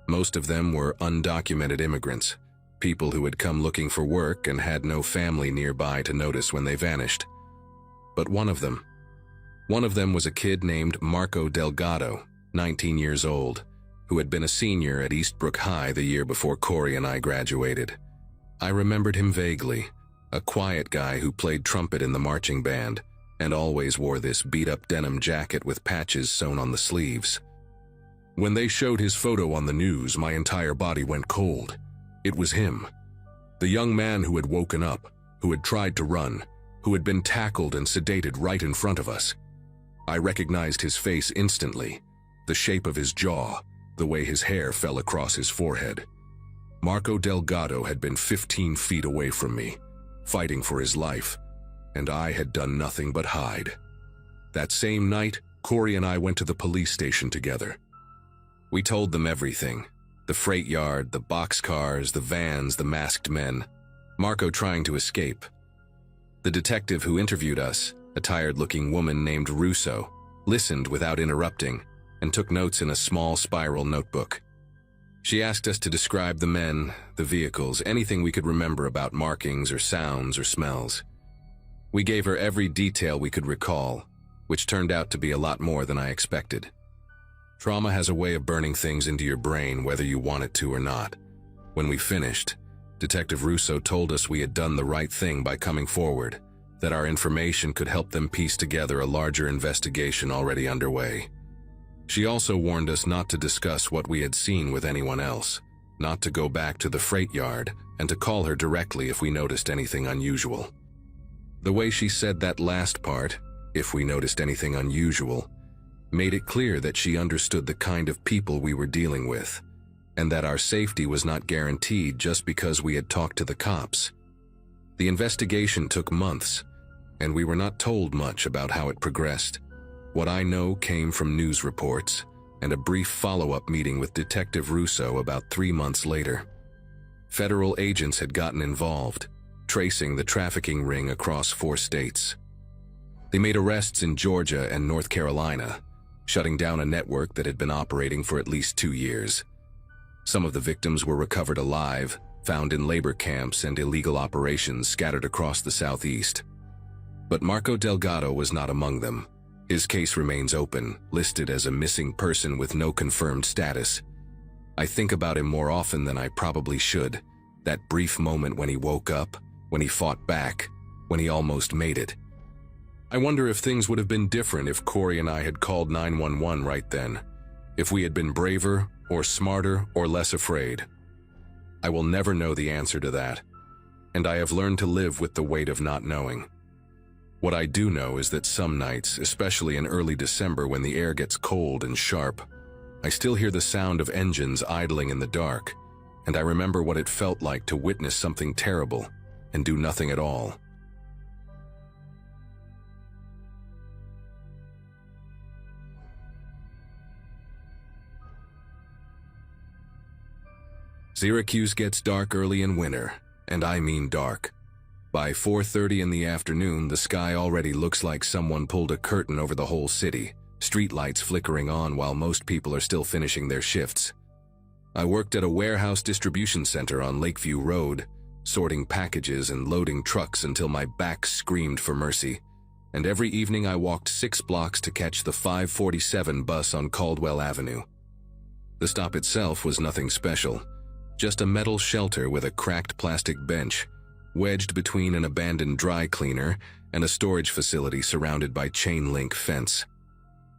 Most of them were undocumented immigrants, people who had come looking for work and had no family nearby to notice when they vanished. But one of them was a kid named Marco Delgado, 19 years old, who had been a senior at Eastbrook High the year before Corey and I graduated. I remembered him vaguely, a quiet guy who played trumpet in the marching band and always wore this beat-up denim jacket with patches sewn on the sleeves. When they showed his photo on the news, my entire body went cold. It was him. The young man who had woken up, who had tried to run, who had been tackled and sedated right in front of us. I recognized his face instantly, the shape of his jaw, the way his hair fell across his forehead. Marco Delgado had been 15 feet away from me, fighting for his life, and I had done nothing but hide. That same night, Corey and I went to the police station together. We told them everything: the freight yard, the boxcars, the vans, the masked men, Marco trying to escape. The detective who interviewed us, a tired-looking woman named Russo, listened without interrupting and took notes in a small spiral notebook. She asked us to describe the men, the vehicles, anything we could remember about markings or sounds or smells. We gave her every detail we could recall, which turned out to be a lot more than I expected. Trauma has a way of burning things into your brain whether you want it to or not. When we finished, Detective Russo told us we had done the right thing by coming forward, that our information could help them piece together a larger investigation already underway. She also warned us not to discuss what we had seen with anyone else, not to go back to the freight yard, and to call her directly if we noticed anything unusual. The way she said that last part, if we noticed anything unusual, made it clear that she understood the kind of people we were dealing with, and that our safety was not guaranteed just because we had talked to the cops. The investigation took months, and we were not told much about how it progressed. What I know came from news reports and a brief follow-up meeting with Detective Russo about 3 months later. Federal agents had gotten involved, tracing the trafficking ring across 4 states. They made arrests in Georgia and North Carolina, shutting down a network that had been operating for at least 2 years. Some of the victims were recovered alive, found in labor camps and illegal operations scattered across the Southeast. But Marco Delgado was not among them. His case remains open, listed as a missing person with no confirmed status. I think about him more often than I probably should. That brief moment when he woke up, when he fought back, when he almost made it. I wonder if things would have been different if Corey and I had called 911 right then, if we had been braver or smarter or less afraid. I will never know the answer to that, and I have learned to live with the weight of not knowing. What I do know is that some nights, especially in early December when the air gets cold and sharp, I still hear the sound of engines idling in the dark, and I remember what it felt like to witness something terrible and do nothing at all. Syracuse gets dark early in winter, and I mean dark. By 4:30 in the afternoon, the sky already looks like someone pulled a curtain over the whole city, streetlights flickering on while most people are still finishing their shifts. I worked at a warehouse distribution center on Lakeview Road, sorting packages and loading trucks until my back screamed for mercy, and every evening I walked 6 blocks to catch the 547 bus on Caldwell Avenue. The stop itself was nothing special, just a metal shelter with a cracked plastic bench, wedged between an abandoned dry cleaner and a storage facility surrounded by chain-link fence.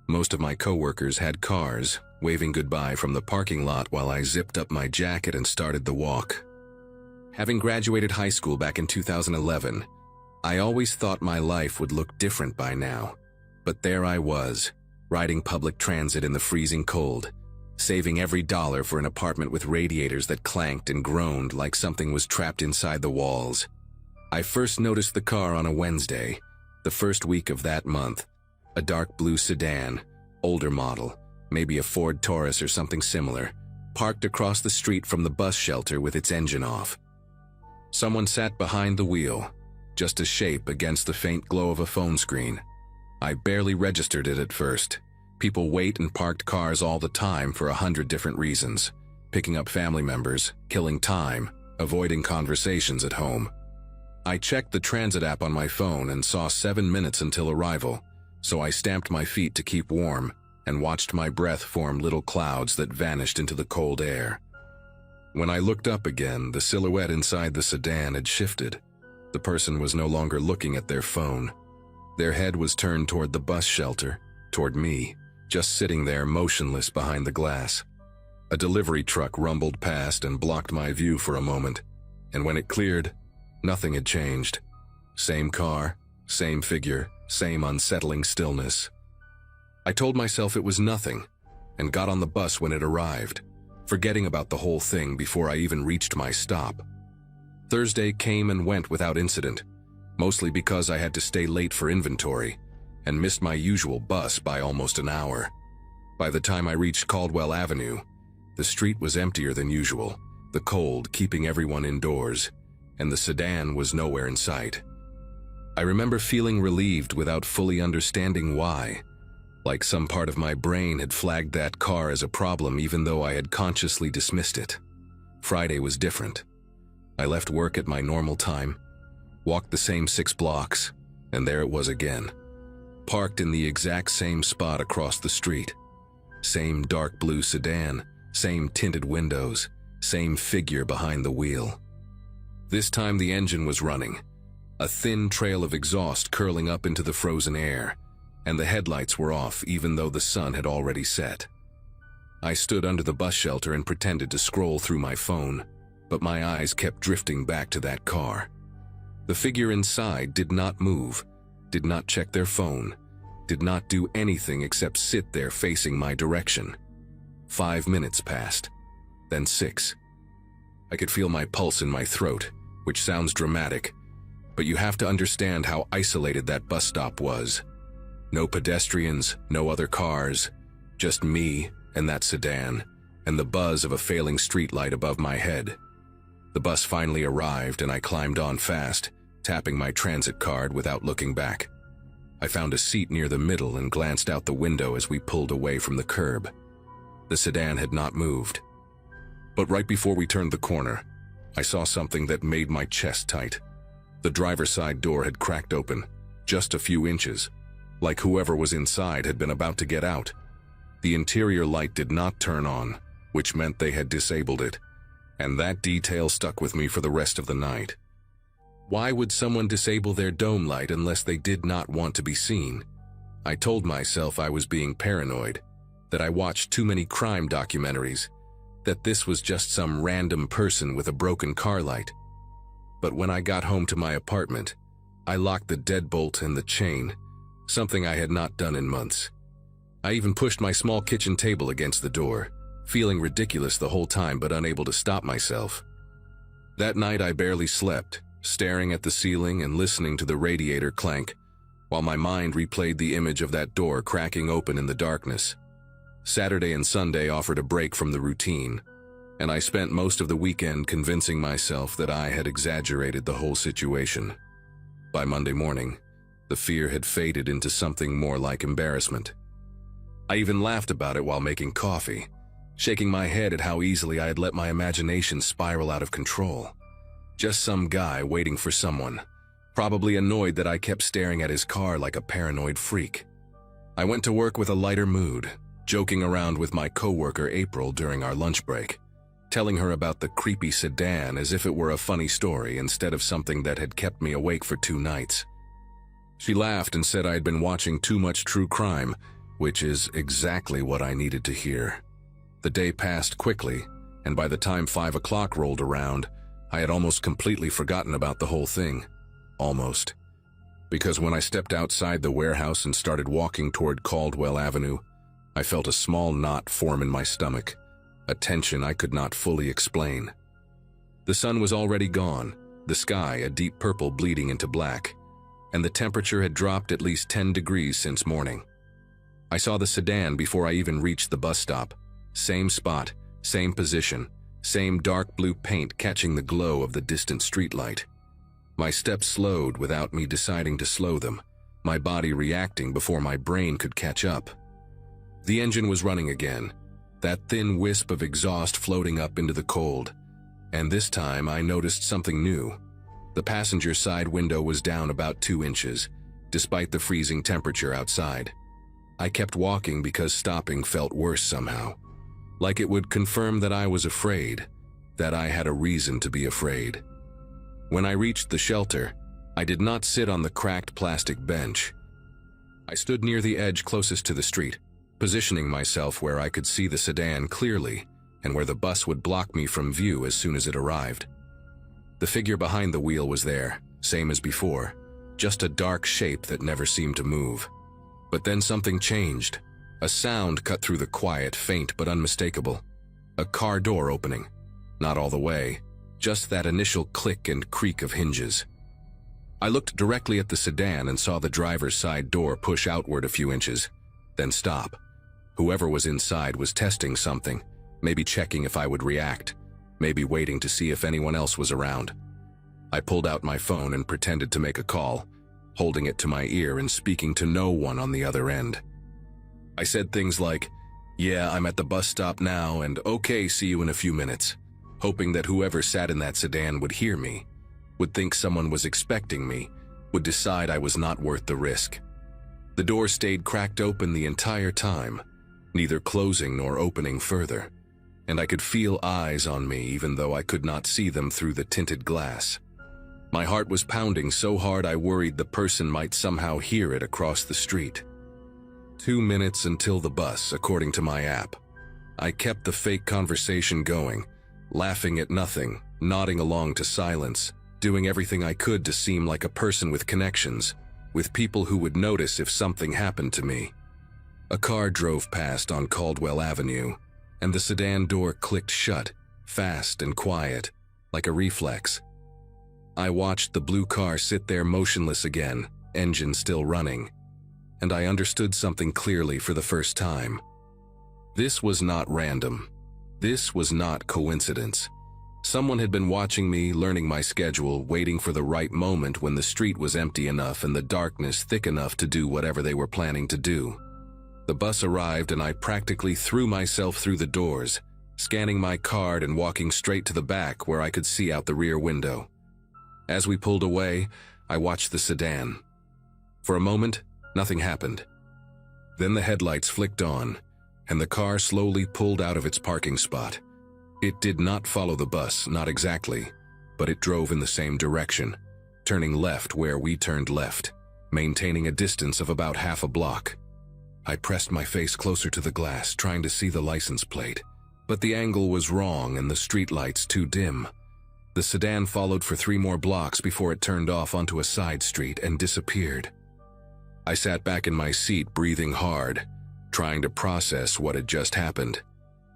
Most of my coworkers had cars, waving goodbye from the parking lot while I zipped up my jacket and started the walk. Having graduated high school back in 2011, I always thought my life would look different by now, but there I was, riding public transit in the freezing cold, saving every dollar for an apartment with radiators that clanked and groaned like something was trapped inside the walls. I first noticed the car on a Wednesday, the first week of that month. A dark blue sedan, older model, maybe a Ford Taurus or something similar, parked across the street from the bus shelter with its engine off. Someone sat behind the wheel, just a shape against the faint glow of a phone screen. I barely registered it at first. People wait in parked cars all the time for 100 different reasons. Picking up family members, killing time, avoiding conversations at home. I checked the transit app on my phone and saw 7 minutes until arrival, so I stamped my feet to keep warm and watched my breath form little clouds that vanished into the cold air. When I looked up again, the silhouette inside the sedan had shifted. The person was no longer looking at their phone. Their head was turned toward the bus shelter, toward me, just sitting there motionless behind the glass. A delivery truck rumbled past and blocked my view for a moment, and when it cleared, nothing had changed. Same car, same figure, same unsettling stillness. I told myself it was nothing, and got on the bus when it arrived, forgetting about the whole thing before I even reached my stop. Thursday came and went without incident, mostly because I had to stay late for inventory, and missed my usual bus by almost an hour. By the time I reached Caldwell Avenue, the street was emptier than usual, the cold keeping everyone indoors, and the sedan was nowhere in sight. I remember feeling relieved without fully understanding why, like some part of my brain had flagged that car as a problem even though I had consciously dismissed it. Friday was different. I left work at my normal time, walked the same 6 blocks, and there it was again. Parked in the exact same spot across the street. Same dark blue sedan, same tinted windows, same figure behind the wheel. This time the engine was running, a thin trail of exhaust curling up into the frozen air, and the headlights were off even though the sun had already set. I stood under the bus shelter and pretended to scroll through my phone, but my eyes kept drifting back to that car. The figure inside did not move, did not check their phone, did not do anything except sit there facing my direction. 5 minutes passed, then 6. I could feel my pulse in my throat, which sounds dramatic, but you have to understand how isolated that bus stop was. No pedestrians, no other cars, just me and that sedan, and the buzz of a failing streetlight above my head. The bus finally arrived and I climbed on fast, tapping my transit card without looking back. I found a seat near the middle and glanced out the window as we pulled away from the curb. The sedan had not moved. But right before we turned the corner, I saw something that made my chest tight. The driver's side door had cracked open, just a few inches, like whoever was inside had been about to get out. The interior light did not turn on, which meant they had disabled it, and that detail stuck with me for the rest of the night. Why would someone disable their dome light unless they did not want to be seen? I told myself I was being paranoid, that I watched too many crime documentaries, that this was just some random person with a broken car light. But when I got home to my apartment, I locked the deadbolt and the chain, something I had not done in months. I even pushed my small kitchen table against the door, feeling ridiculous the whole time but unable to stop myself. That night I barely slept, staring at the ceiling and listening to the radiator clank, while my mind replayed the image of that door cracking open in the darkness. Saturday and Sunday offered a break from the routine, and I spent most of the weekend convincing myself that I had exaggerated the whole situation. By Monday morning, the fear had faded into something more like embarrassment. I even laughed about it while making coffee, shaking my head at how easily I had let my imagination spiral out of control. Just some guy waiting for someone, probably annoyed that I kept staring at his car like a paranoid freak. I went to work with a lighter mood, joking around with my coworker April during our lunch break, telling her about the creepy sedan as if it were a funny story instead of something that had kept me awake for 2 nights. She laughed and said I had been watching too much true crime, which is exactly what I needed to hear. The day passed quickly, and by the time 5 o'clock rolled around, I had almost completely forgotten about the whole thing. Almost. because when I stepped outside the warehouse and started walking toward Caldwell Avenue, I felt a small knot form in my stomach, a tension I could not fully explain. The sun was already gone, the sky a deep purple bleeding into black, and the temperature had dropped at least 10 degrees since morning. I saw the sedan before I even reached the bus stop. Same spot, same position, same dark blue paint catching the glow of the distant streetlight. My steps slowed without me deciding to slow them, my body reacting before my brain could catch up. The engine was running again, that thin wisp of exhaust floating up into the cold, and this time I noticed something new. The passenger side window was down about 2 inches, despite the freezing temperature outside. I kept walking because stopping felt worse somehow, like it would confirm that I was afraid, that I had a reason to be afraid. When I reached the shelter, I did not sit on the cracked plastic bench. I stood near the edge closest to the street, positioning myself where I could see the sedan clearly and where the bus would block me from view as soon as it arrived. The figure behind the wheel was there, same as before, just a dark shape that never seemed to move. But then something changed. A sound cut through the quiet, faint but unmistakable. A car door opening. Not all the way, just that initial click and creak of hinges. I looked directly at the sedan and saw the driver's side door push outward a few inches, then stop. Whoever was inside was testing something, maybe checking if I would react, maybe waiting to see if anyone else was around. I pulled out my phone and pretended to make a call, holding it to my ear and speaking to no one on the other end. I said things like, "Yeah, I'm at the bus stop now, and okay, see you in a few minutes," hoping that whoever sat in that sedan would hear me, would think someone was expecting me, would decide I was not worth the risk. The door stayed cracked open the entire time, neither closing nor opening further, and I could feel eyes on me even though I could not see them through the tinted glass. My heart was pounding so hard I worried the person might somehow hear it across the street. 2 minutes until the bus, according to my app. I kept the fake conversation going, laughing at nothing, nodding along to silence, doing everything I could to seem like a person with connections, with people who would notice if something happened to me. A car drove past on Caldwell Avenue, and the sedan door clicked shut, fast and quiet, like a reflex. I watched the blue car sit there motionless again, engine still running, and I understood something clearly for the first time. This was not random. This was not coincidence. Someone had been watching me, learning my schedule, waiting for the right moment when the street was empty enough and the darkness thick enough to do whatever they were planning to do. The bus arrived and I practically threw myself through the doors, scanning my card and walking straight to the back where I could see out the rear window. As we pulled away, I watched the sedan. For a moment, nothing happened. Then the headlights flicked on, and the car slowly pulled out of its parking spot. It did not follow the bus, not exactly, but it drove in the same direction, turning left where we turned left, maintaining a distance of about half a block. I pressed my face closer to the glass, trying to see the license plate, but the angle was wrong and the streetlights too dim. The sedan followed for 3 more blocks before it turned off onto a side street and disappeared. I sat back in my seat, breathing hard, trying to process what had just happened.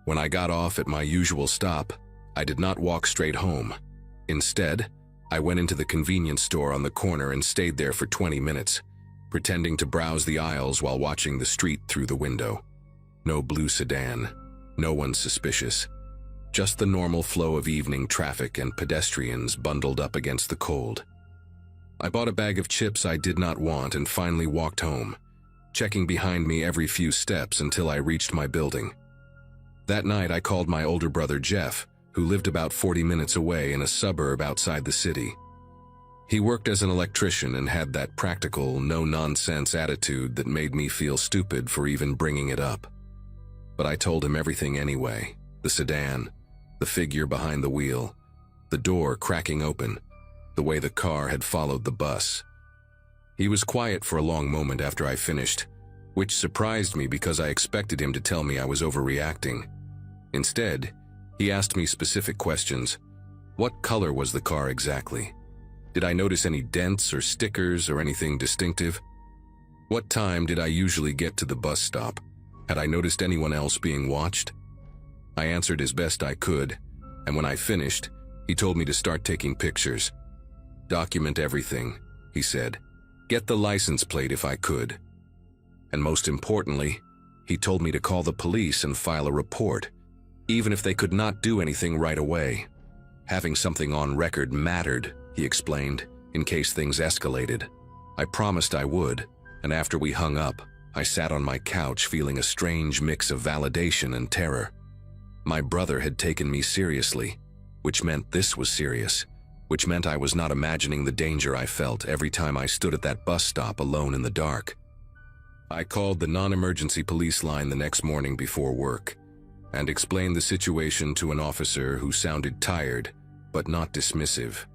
When I got off at my usual stop, I did not walk straight home. Instead, I went into the convenience store on the corner and stayed there for 20 minutes, pretending to browse the aisles while watching the street through the window. No blue sedan, no one suspicious. Just the normal flow of evening traffic and pedestrians bundled up against the cold. I bought a bag of chips I did not want and finally walked home, checking behind me every few steps until I reached my building. That night I called my older brother Jeff, who lived about 40 minutes away in a suburb outside the city. He worked as an electrician and had that practical, no-nonsense attitude that made me feel stupid for even bringing it up. But I told him everything anyway: the sedan, the figure behind the wheel, the door cracking open, the way the car had followed the bus. He was quiet for a long moment after I finished, which surprised me because I expected him to tell me I was overreacting. Instead, he asked me specific questions. What color was the car exactly? Did I notice any dents or stickers or anything distinctive? What time did I usually get to the bus stop? Had I noticed anyone else being watched? I answered as best I could, and when I finished, he told me to start taking pictures. Document everything, he said. Get the license plate if I could. And most importantly, he told me to call the police and file a report, even if they could not do anything right away. Having something on record mattered, he explained, in case things escalated. I promised I would, and after we hung up, I sat on my couch feeling a strange mix of validation and terror. My brother had taken me seriously, which meant this was serious, which meant I was not imagining the danger I felt every time I stood at that bus stop alone in the dark. I called the non-emergency police line the next morning before work and explained the situation to an officer who sounded tired but not dismissive.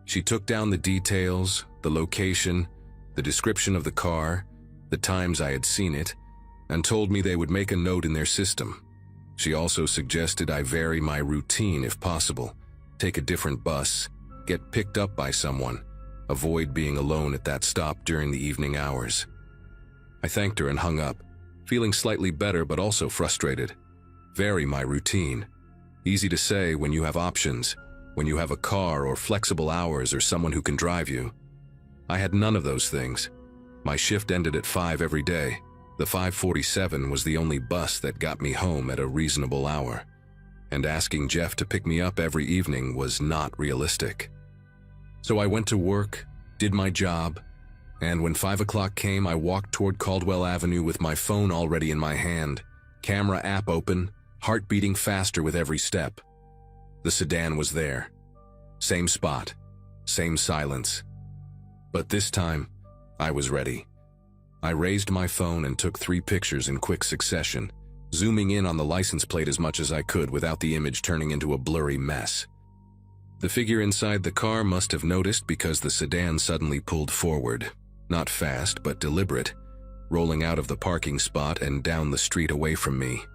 She took down the details, the location, the description of the car, the times I had seen it, and told me they would make a note in their system. She also suggested I vary my routine if possible, take a different bus, get picked up by someone, avoid being alone at that stop during the evening hours. I thanked her and hung up, feeling slightly better but also frustrated. Vary my routine. Easy to say when you have options, when you have a car or flexible hours or someone who can drive you. I had none of those things. My shift ended at 5 every day. The 5:47 was the only bus that got me home at a reasonable hour, and asking Jeff to pick me up every evening was not realistic. So I went to work, did my job, and when 5 o'clock came, I walked toward Caldwell Avenue with my phone already in my hand, camera app open, heart beating faster with every step. The sedan was there. Same spot, same silence. But this time, I was ready. I raised my phone and took 3 pictures in quick succession, zooming in on the license plate as much as I could without the image turning into a blurry mess. The figure inside the car must have noticed because the sedan suddenly pulled forward, not fast but deliberate, rolling out of the parking spot and down the street away from me.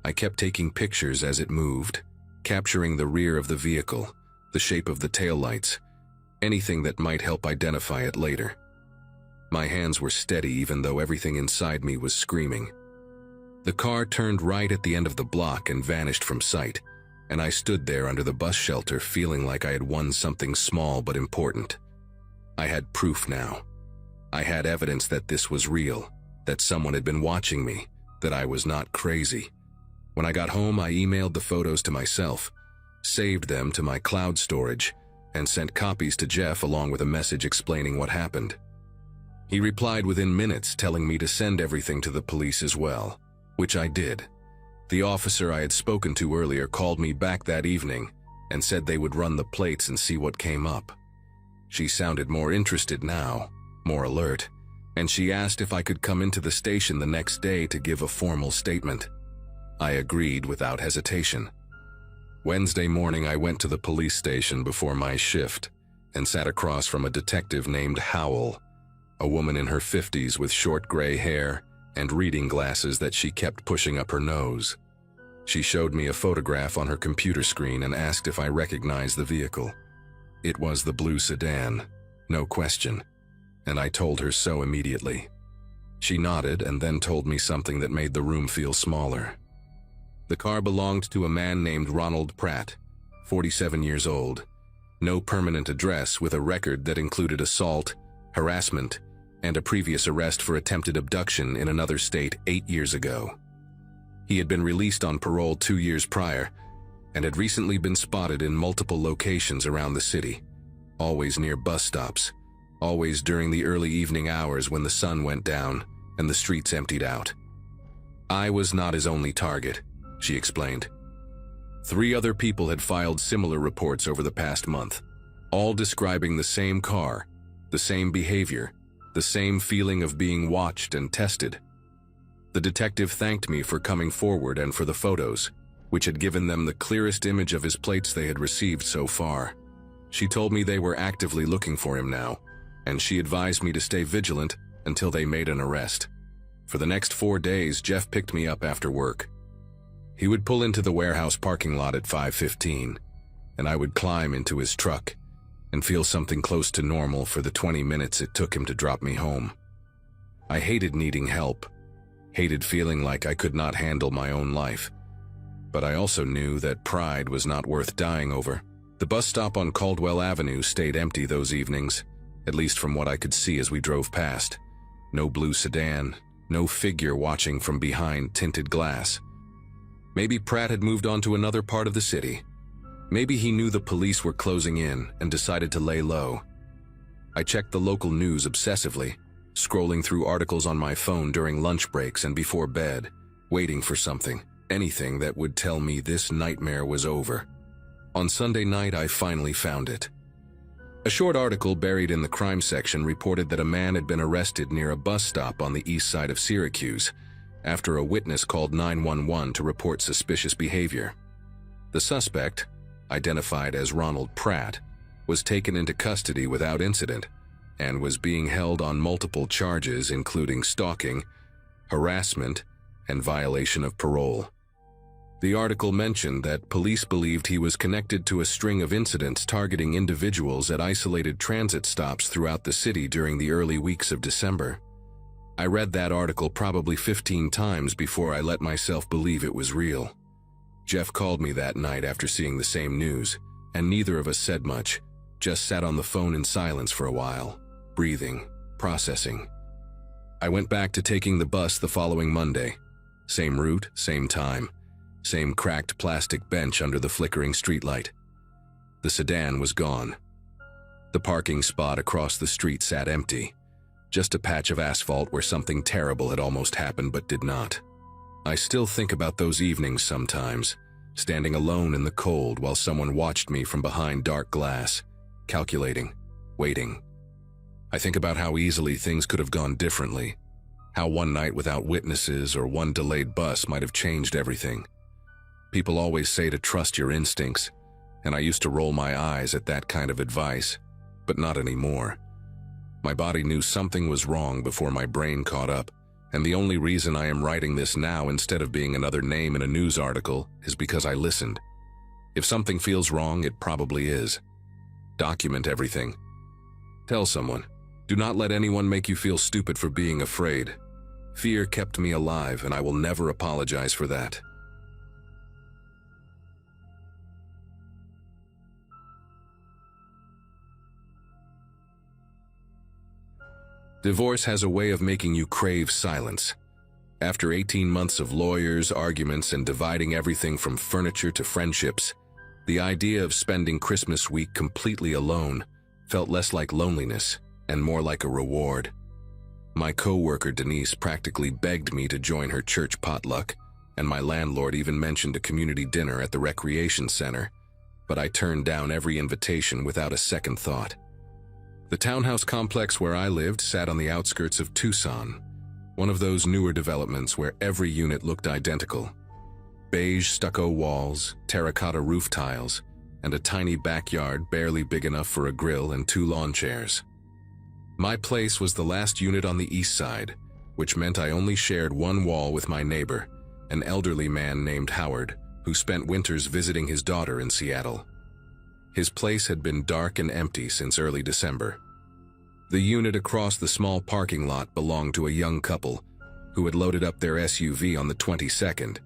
I kept taking pictures as it moved, capturing the rear of the vehicle, the shape of the taillights, anything that might help identify it later. My hands were steady even though everything inside me was screaming. The car turned right at the end of the block and vanished from sight, and I stood there under the bus shelter feeling like I had won something small but important. I had proof now. I had evidence that this was real, that someone had been watching me, that I was not crazy. When I got home, I emailed the photos to myself, saved them to my cloud storage, and sent copies to Jeff along with a message explaining what happened. He replied within minutes telling me to send everything to the police as well, which I did. The officer I had spoken to earlier called me back that evening and said they would run the plates and see what came up. She sounded more interested now, more alert, and she asked if I could come into the station the next day to give a formal statement. I agreed without hesitation. Wednesday morning, I went to the police station before my shift and sat across from a detective named Howell, a woman in her 50s with short gray hair and reading glasses that she kept pushing up her nose. She showed me a photograph on her computer screen and asked if I recognized the vehicle. It was the blue sedan, no question, and I told her so immediately. She nodded and then told me something that made the room feel smaller. The car belonged to a man named Ronald Pratt, 47 years old, no permanent address with a record that included assault, harassment, and a previous arrest for attempted abduction in another state 8 years ago. He had been released on parole 2 years prior and had recently been spotted in multiple locations around the city, always near bus stops, always during the early evening hours when the sun went down and the streets emptied out. I was not his only target, she explained. 3 other people had filed similar reports over the past month, all describing the same car, the same behavior, the same feeling of being watched and tested. The detective thanked me for coming forward and for the photos, which had given them the clearest image of his plates they had received so far. She told me they were actively looking for him now, and she advised me to stay vigilant until they made an arrest. For the next 4 days, Jeff picked me up after work. He would pull into the warehouse parking lot at 5:15, and I would climb into his truck, and feel something close to normal for the 20 minutes it took him to drop me home. I hated needing help, hated feeling like I could not handle my own life. But I also knew that pride was not worth dying over. The bus stop on Caldwell Avenue stayed empty those evenings, at least from what I could see as we drove past. No blue sedan, no figure watching from behind tinted glass. Maybe Pratt had moved on to another part of the city. Maybe he knew the police were closing in and decided to lay low. I checked the local news obsessively, scrolling through articles on my phone during lunch breaks and before bed, waiting for something, anything that would tell me this nightmare was over. On Sunday night, I finally found it. A short article buried in the crime section reported that a man had been arrested near a bus stop on the east side of Syracuse after a witness called 911 to report suspicious behavior. The suspect, identified as Ronald Pratt, was taken into custody without incident and was being held on multiple charges including stalking, harassment, and violation of parole. The article mentioned that police believed he was connected to a string of incidents targeting individuals at isolated transit stops throughout the city during the early weeks of December. I read that article probably 15 times before I let myself believe it was real. Jeff called me that night after seeing the same news, and neither of us said much, just sat on the phone in silence for a while, breathing, processing. I went back to taking the bus the following Monday. Same route, same time, same cracked plastic bench under the flickering streetlight. The sedan was gone. The parking spot across the street sat empty, just a patch of asphalt where something terrible had almost happened but did not. I still think about those evenings sometimes, standing alone in the cold while someone watched me from behind dark glass, calculating, waiting. I think about how easily things could have gone differently, how one night without witnesses or one delayed bus might have changed everything. People always say to trust your instincts, and I used to roll my eyes at that kind of advice, but not anymore. My body knew something was wrong before my brain caught up, and the only reason I am writing this now instead of being another name in a news article is because I listened. If something feels wrong, it probably is. Document everything. Tell someone. Do not let anyone make you feel stupid for being afraid. Fear kept me alive, and I will never apologize for that. Divorce has a way of making you crave silence. After 18 months of lawyers, arguments, and dividing everything from furniture to friendships, the idea of spending Christmas week completely alone felt less like loneliness and more like a reward. My co-worker Denise practically begged me to join her church potluck, and my landlord even mentioned a community dinner at the recreation center, but I turned down every invitation without a second thought. The townhouse complex where I lived sat on the outskirts of Tucson, one of those newer developments where every unit looked identical. Beige stucco walls, terracotta roof tiles, and a tiny backyard barely big enough for a grill and 2 lawn chairs. My place was the last unit on the east side, which meant I only shared one wall with my neighbor, an elderly man named Howard, who spent winters visiting his daughter in Seattle. His place had been dark and empty since early December. The unit across the small parking lot belonged to a young couple who had loaded up their SUV on the 22nd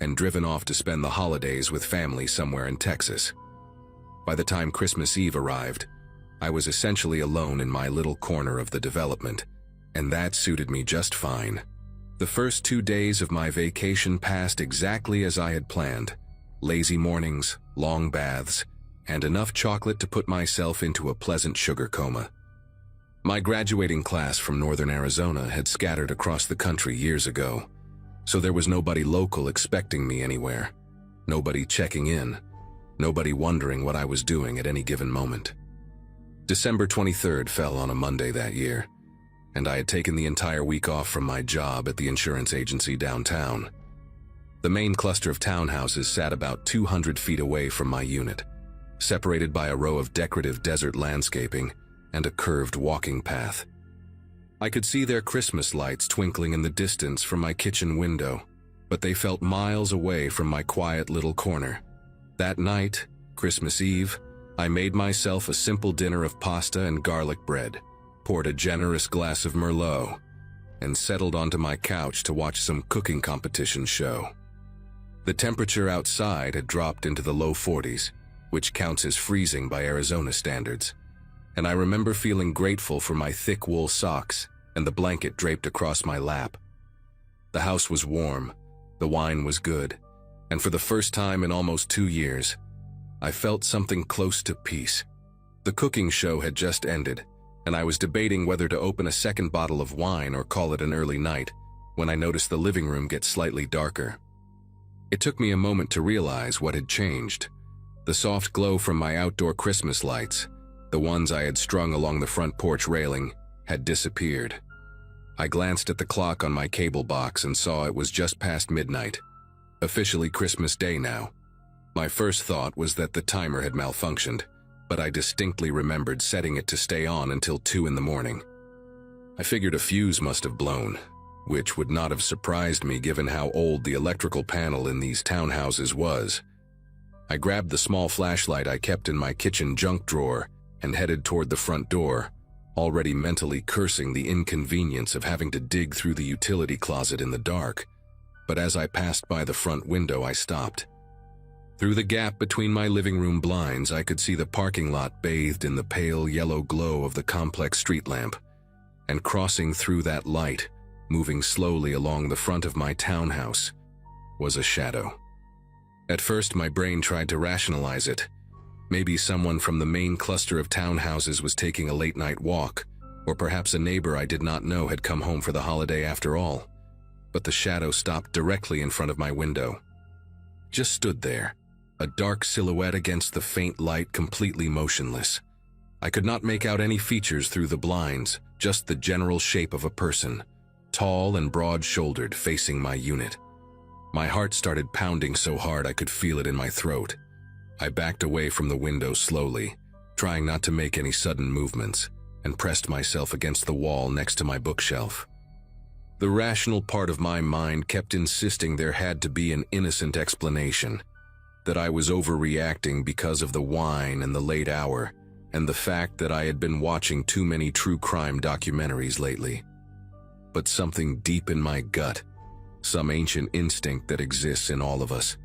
and driven off to spend the holidays with family somewhere in Texas. By the time Christmas Eve arrived, I was essentially alone in my little corner of the development, and that suited me just fine. The first 2 days of my vacation passed exactly as I had planned. Lazy mornings, long baths, and enough chocolate to put myself into a pleasant sugar coma. My graduating class from northern Arizona had scattered across the country years ago, so there was nobody local expecting me anywhere, nobody checking in, nobody wondering what I was doing at any given moment. December 23rd fell on a Monday that year, and I had taken the entire week off from my job at the insurance agency downtown. The main cluster of townhouses sat about 200 feet away from my unit, separated by a row of decorative desert landscaping and a curved walking path. I could see their Christmas lights twinkling in the distance from my kitchen window, but they felt miles away from my quiet little corner. That night, Christmas Eve, I made myself a simple dinner of pasta and garlic bread, poured a generous glass of Merlot, and settled onto my couch to watch some cooking competition show. The temperature outside had dropped into the low 40s, which counts as freezing by Arizona standards, and I remember feeling grateful for my thick wool socks and the blanket draped across my lap. The house was warm, the wine was good, and for the first time in almost 2 years, I felt something close to peace. The cooking show had just ended, and I was debating whether to open a second bottle of wine or call it an early night when I noticed the living room get slightly darker. It took me a moment to realize what had changed. The soft glow from my outdoor Christmas lights, the ones I had strung along the front porch railing, had disappeared. I glanced at the clock on my cable box and saw it was just past midnight. Officially Christmas Day now. My first thought was that the timer had malfunctioned, but I distinctly remembered setting it to stay on until 2 in the morning. I figured a fuse must have blown, which would not have surprised me given how old the electrical panel in these townhouses was. I grabbed the small flashlight I kept in my kitchen junk drawer and headed toward the front door, already mentally cursing the inconvenience of having to dig through the utility closet in the dark. But as I passed by the front window, I stopped. Through the gap between my living room blinds, I could see the parking lot bathed in the pale yellow glow of the complex street lamp, and crossing through that light, moving slowly along the front of my townhouse, was a shadow. At first, my brain tried to rationalize it. Maybe someone from the main cluster of townhouses was taking a late-night walk, or perhaps a neighbor I did not know had come home for the holiday after all. But the shadow stopped directly in front of my window. Just stood there, a dark silhouette against the faint light, completely motionless. I could not make out any features through the blinds, just the general shape of a person, tall and broad-shouldered, facing my unit. My heart started pounding so hard I could feel it in my throat. I backed away from the window slowly, trying not to make any sudden movements, and pressed myself against the wall next to my bookshelf. The rational part of my mind kept insisting there had to be an innocent explanation, that I was overreacting because of the wine and the late hour, and the fact that I had been watching too many true crime documentaries lately. But something deep in my gut, some ancient instinct that exists in all of us,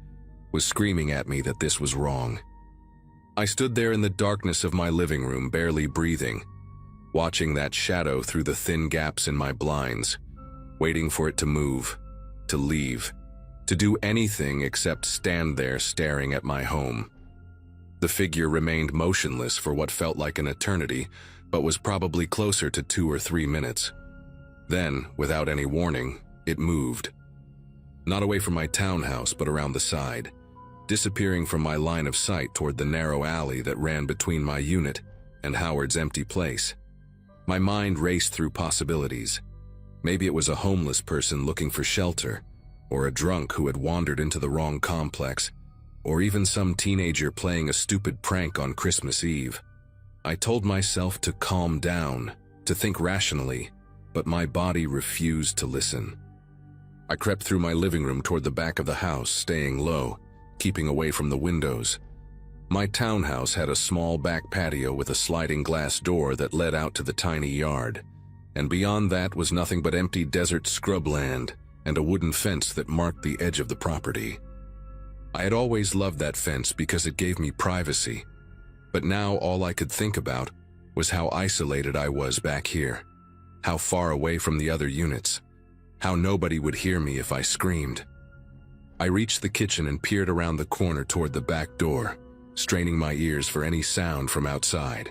was screaming at me that this was wrong. I stood there in the darkness of my living room, barely breathing, watching that shadow through the thin gaps in my blinds, waiting for it to move, to leave, to do anything except stand there staring at my home. The figure remained motionless for what felt like an eternity, but was probably closer to 2 or 3 minutes. Then, without any warning, it moved. Not away from my townhouse, but around the side, disappearing from my line of sight toward the narrow alley that ran between my unit and Howard's empty place. My mind raced through possibilities. Maybe it was a homeless person looking for shelter, or a drunk who had wandered into the wrong complex, or even some teenager playing a stupid prank on Christmas Eve. I told myself to calm down, to think rationally, but my body refused to listen. I crept through my living room toward the back of the house, staying low, keeping away from the windows. My townhouse had a small back patio with a sliding glass door that led out to the tiny yard, and beyond that was nothing but empty desert scrubland and a wooden fence that marked the edge of the property. I had always loved that fence because it gave me privacy, but now all I could think about was how isolated I was back here, how far away from the other units, how nobody would hear me if I screamed. I reached the kitchen and peered around the corner toward the back door, straining my ears for any sound from outside.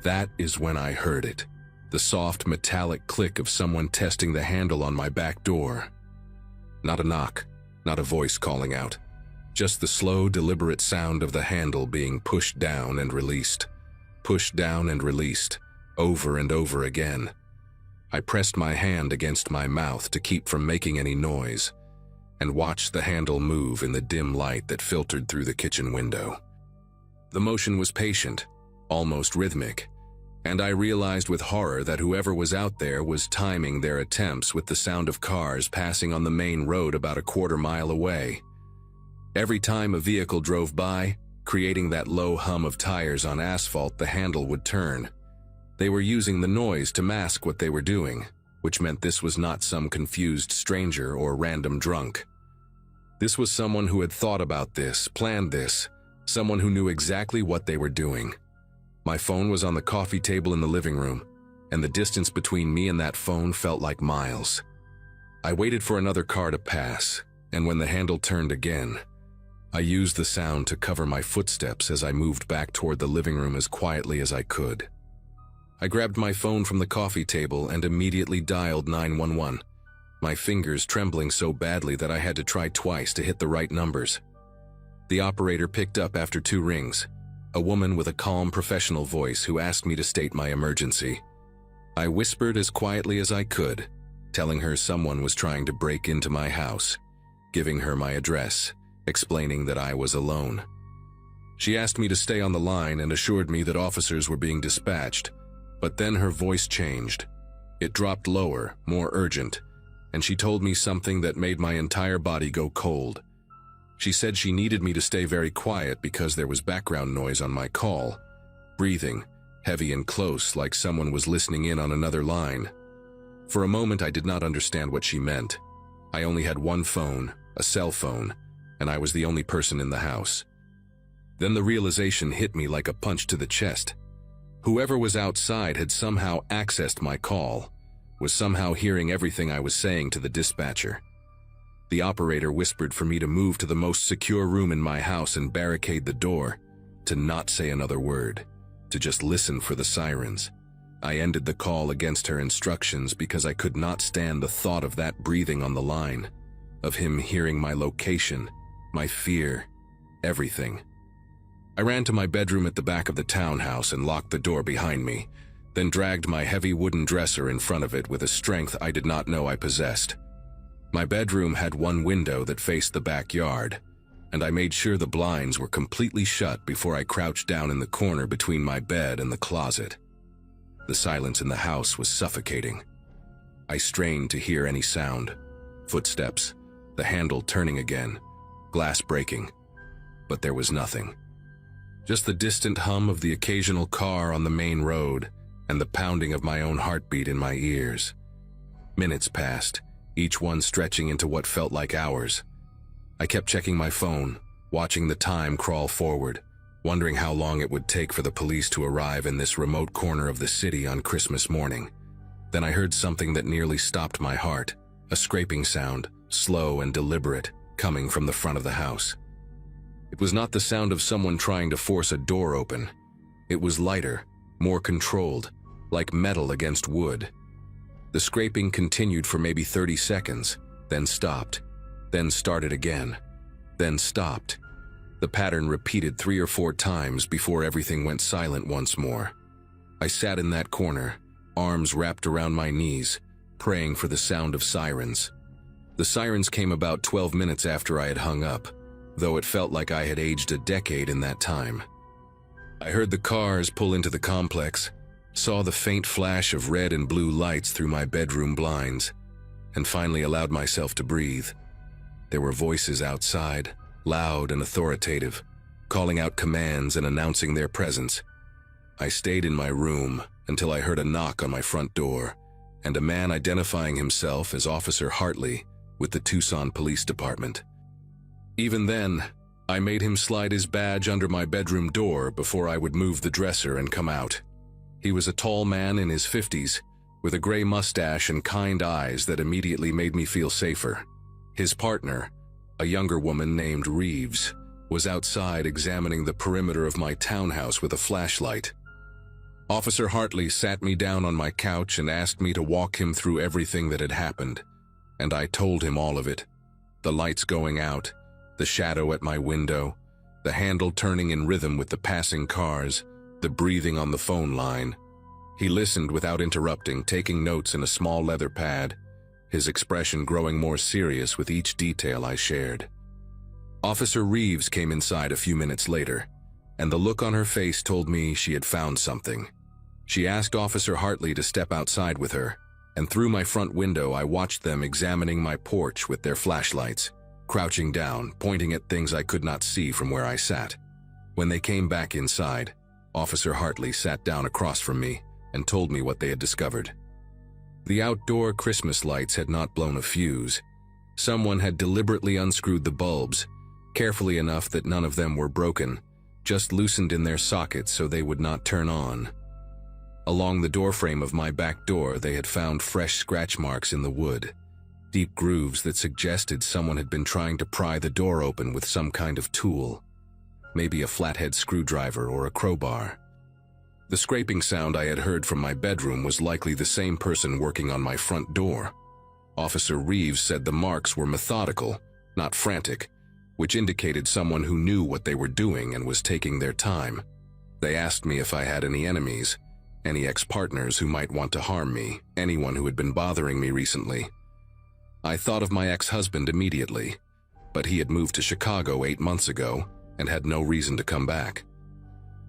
That is when I heard it, the soft metallic click of someone testing the handle on my back door. Not a knock, not a voice calling out, just the slow, deliberate sound of the handle being pushed down and released, over and over again. I pressed my hand against my mouth to keep from making any noise, and watched the handle move in the dim light that filtered through the kitchen window. The motion was patient, almost rhythmic, and I realized with horror that whoever was out there was timing their attempts with the sound of cars passing on the main road about a quarter mile away. Every time a vehicle drove by, Creating that low hum of tires on asphalt the handle would turn. They were using the noise to mask what they were doing, which meant this was not some confused stranger or random drunk. This was someone who had thought about this, planned this, someone who knew exactly what they were doing. My phone was on the coffee table in the living room, and the distance between me and that phone felt like miles. I waited for another car to pass, and when the handle turned again, I used the sound to cover my footsteps as I moved back toward the living room as quietly as I could. I grabbed my phone from the coffee table and immediately dialed 911, my fingers trembling so badly that I had to try twice to hit the right numbers. The operator picked up after 2 rings, a woman with a calm professional voice who asked me to state my emergency. I whispered as quietly as I could, telling her someone was trying to break into my house, giving her my address, explaining that I was alone. She asked me to stay on the line and assured me that officers were being dispatched, but then her voice changed. It dropped lower, more urgent, and she told me something that made my entire body go cold. She said she needed me to stay very quiet because there was background noise on my call, breathing, heavy and close like someone was listening in on another line. For a moment I did not understand what she meant. I only had one phone, a cell phone, and I was the only person in the house. Then the realization hit me like a punch to the chest. Whoever was outside had somehow accessed my call, was somehow hearing everything I was saying to the dispatcher. The operator whispered for me to move to the most secure room in my house and barricade the door, to not say another word, to just listen for the sirens. I ended the call against her instructions because I could not stand the thought of that breathing on the line, of him hearing my location, my fear, everything. I ran to my bedroom at the back of the townhouse and locked the door behind me, then dragged my heavy wooden dresser in front of it with a strength I did not know I possessed. My bedroom had one window that faced the backyard, and I made sure the blinds were completely shut before I crouched down in the corner between my bed and the closet. The silence in the house was suffocating. I strained to hear any sound, footsteps, the handle turning again, glass breaking, but there was nothing. Just the distant hum of the occasional car on the main road and the pounding of my own heartbeat in my ears. Minutes passed, each one stretching into what felt like hours. I kept checking my phone, watching the time crawl forward, wondering how long it would take for the police to arrive in this remote corner of the city on Christmas morning. Then I heard something that nearly stopped my heart, a scraping sound, slow and deliberate, coming from the front of the house. It was not the sound of someone trying to force a door open. It was lighter, more controlled, like metal against wood. The scraping continued for maybe 30 seconds, then stopped, then started again, then stopped. The pattern repeated 3 or 4 times before everything went silent once more. I sat in that corner, arms wrapped around my knees, praying for the sound of sirens. The sirens came about 12 minutes after I had hung up, though it felt like I had aged a decade in that time. I heard the cars pull into the complex, saw the faint flash of red and blue lights through my bedroom blinds, and finally allowed myself to breathe. There were voices outside, loud and authoritative, calling out commands and announcing their presence. I stayed in my room until I heard a knock on my front door, and a man identifying himself as Officer Hartley with the Tucson Police Department. Even then, I made him slide his badge under my bedroom door before I would move the dresser and come out. He was a tall man in his 50s, with a gray mustache and kind eyes that immediately made me feel safer. His partner, a younger woman named Reeves, was outside examining the perimeter of my townhouse with a flashlight. Officer Hartley sat me down on my couch and asked me to walk him through everything that had happened, and I told him all of it. The lights going out, the shadow at my window, the handle turning in rhythm with the passing cars, the breathing on the phone line. He listened without interrupting, taking notes in a small leather pad, his expression growing more serious with each detail I shared. Officer Reeves came inside a few minutes later, and the look on her face told me she had found something. She asked Officer Hartley to step outside with her, and through my front window I watched them examining my porch with their flashlights, crouching down, pointing at things I could not see from where I sat. When they came back inside, Officer Hartley sat down across from me and told me what they had discovered. The outdoor Christmas lights had not blown a fuse. Someone had deliberately unscrewed the bulbs, carefully enough that none of them were broken, just loosened in their sockets so they would not turn on. Along the doorframe of my back door, they had found fresh scratch marks in the wood, deep grooves that suggested someone had been trying to pry the door open with some kind of tool, maybe a flathead screwdriver or a crowbar. The scraping sound I had heard from my bedroom was likely the same person working on my front door. Officer Reeves said the marks were methodical, not frantic, which indicated someone who knew what they were doing and was taking their time. They asked me if I had any enemies, any ex-partners who might want to harm me, anyone who had been bothering me recently. I thought of my ex-husband immediately, but he had moved to Chicago 8 months ago and had no reason to come back.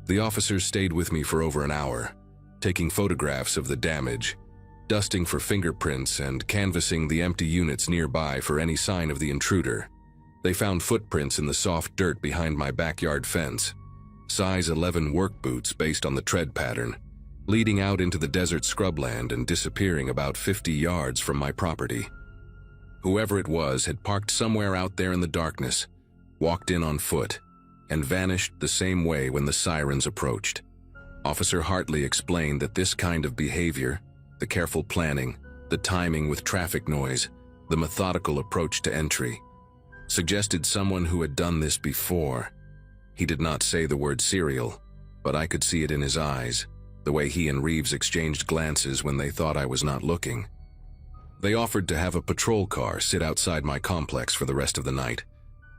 The officers stayed with me for over an hour, taking photographs of the damage, dusting for fingerprints, and canvassing the empty units nearby for any sign of the intruder. They found footprints in the soft dirt behind my backyard fence, size 11 work boots based on the tread pattern, leading out into the desert scrubland and disappearing about 50 yards from my property. Whoever it was had parked somewhere out there in the darkness, walked in on foot, and vanished the same way when the sirens approached. Officer Hartley explained that this kind of behavior, the careful planning, the timing with traffic noise, the methodical approach to entry, suggested someone who had done this before. He did not say the word serial, but I could see it in his eyes, the way he and Reeves exchanged glances when they thought I was not looking. They offered to have a patrol car sit outside my complex for the rest of the night,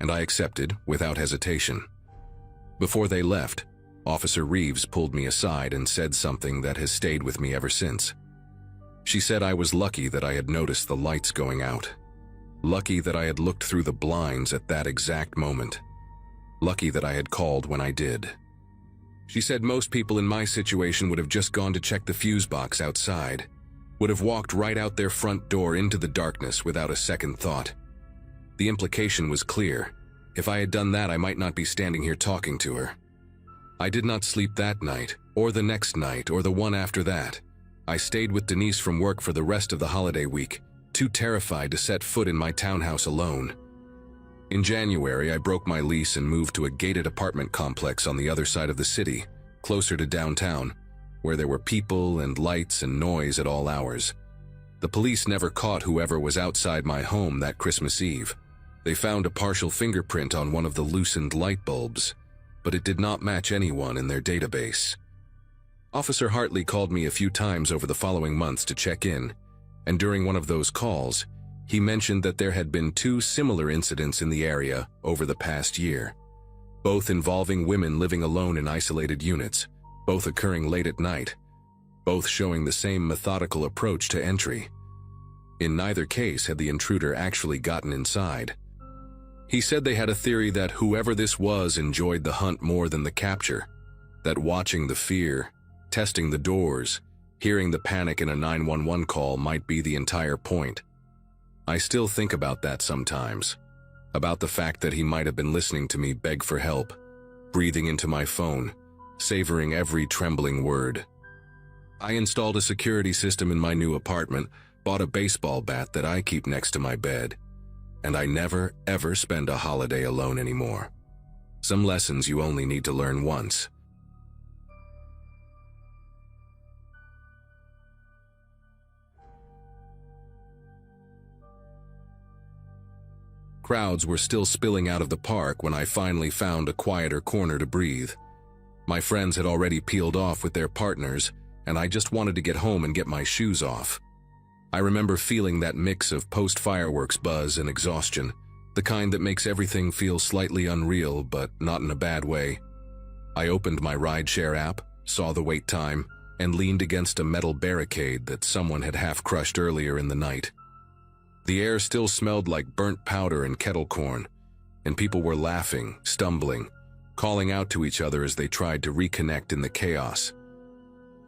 and I accepted without hesitation. Before they left, Officer Reeves pulled me aside and said something that has stayed with me ever since. She said I was lucky that I had noticed the lights going out. Lucky that I had looked through the blinds at that exact moment. Lucky that I had called when I did. She said most people in my situation would have just gone to check the fuse box outside, would have walked right out their front door into the darkness without a second thought. The implication was clear. If I had done that, I might not be standing here talking to her. I did not sleep that night, or the next night, or the one after that. I stayed with Denise from work for the rest of the holiday week, too terrified to set foot in my townhouse alone. In January, I broke my lease and moved to a gated apartment complex on the other side of the city, closer to downtown, where there were people and lights and noise at all hours. The police never caught whoever was outside my home that Christmas Eve. They found a partial fingerprint on one of the loosened light bulbs, but it did not match anyone in their database. Officer Hartley called me a few times over the following months to check in, and during one of those calls, he mentioned that there had been 2 similar incidents in the area over the past year, both involving women living alone in isolated units, both occurring late at night, both showing the same methodical approach to entry. In neither case had the intruder actually gotten inside. He said they had a theory that whoever this was enjoyed the hunt more than the capture, that watching the fear, testing the doors, hearing the panic in a 911 call might be the entire point. I still think about that sometimes, about the fact that he might have been listening to me beg for help, breathing into my phone, savoring every trembling word. I installed a security system in my new apartment, bought a baseball bat that I keep next to my bed, and I never, ever spend a holiday alone anymore. Some lessons you only need to learn once. Crowds were still spilling out of the park when I finally found a quieter corner to breathe. My friends had already peeled off with their partners, and I just wanted to get home and get my shoes off. I remember feeling that mix of post-fireworks buzz and exhaustion, the kind that makes everything feel slightly unreal, but not in a bad way. I opened my rideshare app, saw the wait time, and leaned against a metal barricade that someone had half-crushed earlier in the night. The air still smelled like burnt powder and kettle corn, and people were laughing, stumbling, calling out to each other as they tried to reconnect in the chaos.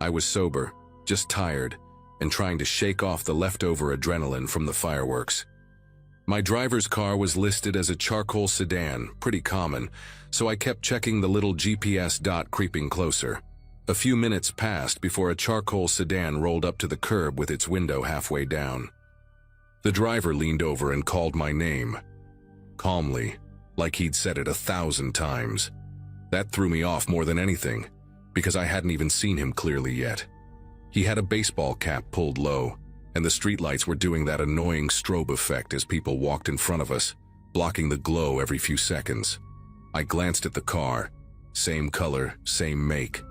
I was sober, just tired, and trying to shake off the leftover adrenaline from the fireworks. My driver's car was listed as a charcoal sedan, pretty common, so I kept checking the little GPS dot, creeping closer. A few minutes passed before a charcoal sedan rolled up to the curb with its window halfway down. The driver leaned over and called my name, calmly, like he'd said it 1,000 times. That threw me off more than anything, because I hadn't even seen him clearly yet. He had a baseball cap pulled low, and the streetlights were doing that annoying strobe effect as people walked in front of us, blocking the glow every few seconds. I glanced at the car, same color, same make,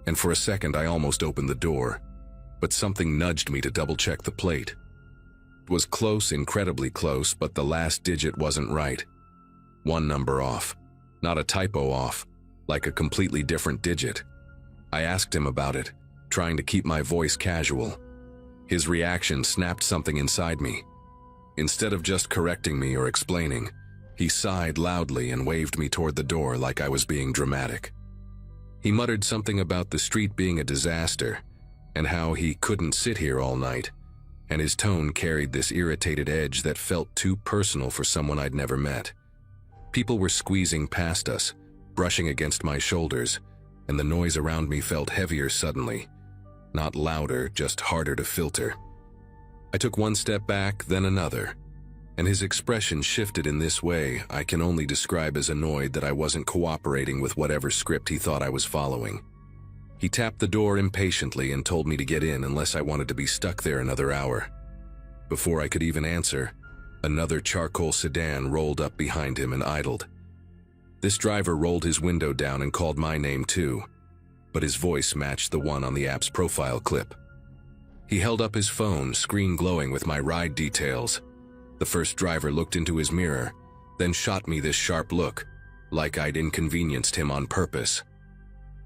and for a second I almost opened the door, but something nudged me to double-check the plate. It was close, incredibly close, but the last digit wasn't right. One number off. Not a typo off, like a completely different digit. I asked him about it, trying to keep my voice casual. His reaction snapped something inside me. Instead of just correcting me or explaining, he sighed loudly and waved me toward the door like I was being dramatic. He muttered something about the street being a disaster and how he couldn't sit here all night, and his tone carried this irritated edge that felt too personal for someone I'd never met. People were squeezing past us, brushing against my shoulders, and the noise around me felt heavier suddenly. Not louder, just harder to filter. I took one step back, then another, and his expression shifted in this way I can only describe as annoyed that I wasn't cooperating with whatever script he thought I was following. He tapped the door impatiently and told me to get in unless I wanted to be stuck there another hour. Before I could even answer, another charcoal sedan rolled up behind him and idled. This driver rolled his window down and called my name too, but his voice matched the one on the app's profile clip. He held up his phone, screen glowing with my ride details. The first driver looked into his mirror, then shot me this sharp look, like I'd inconvenienced him on purpose.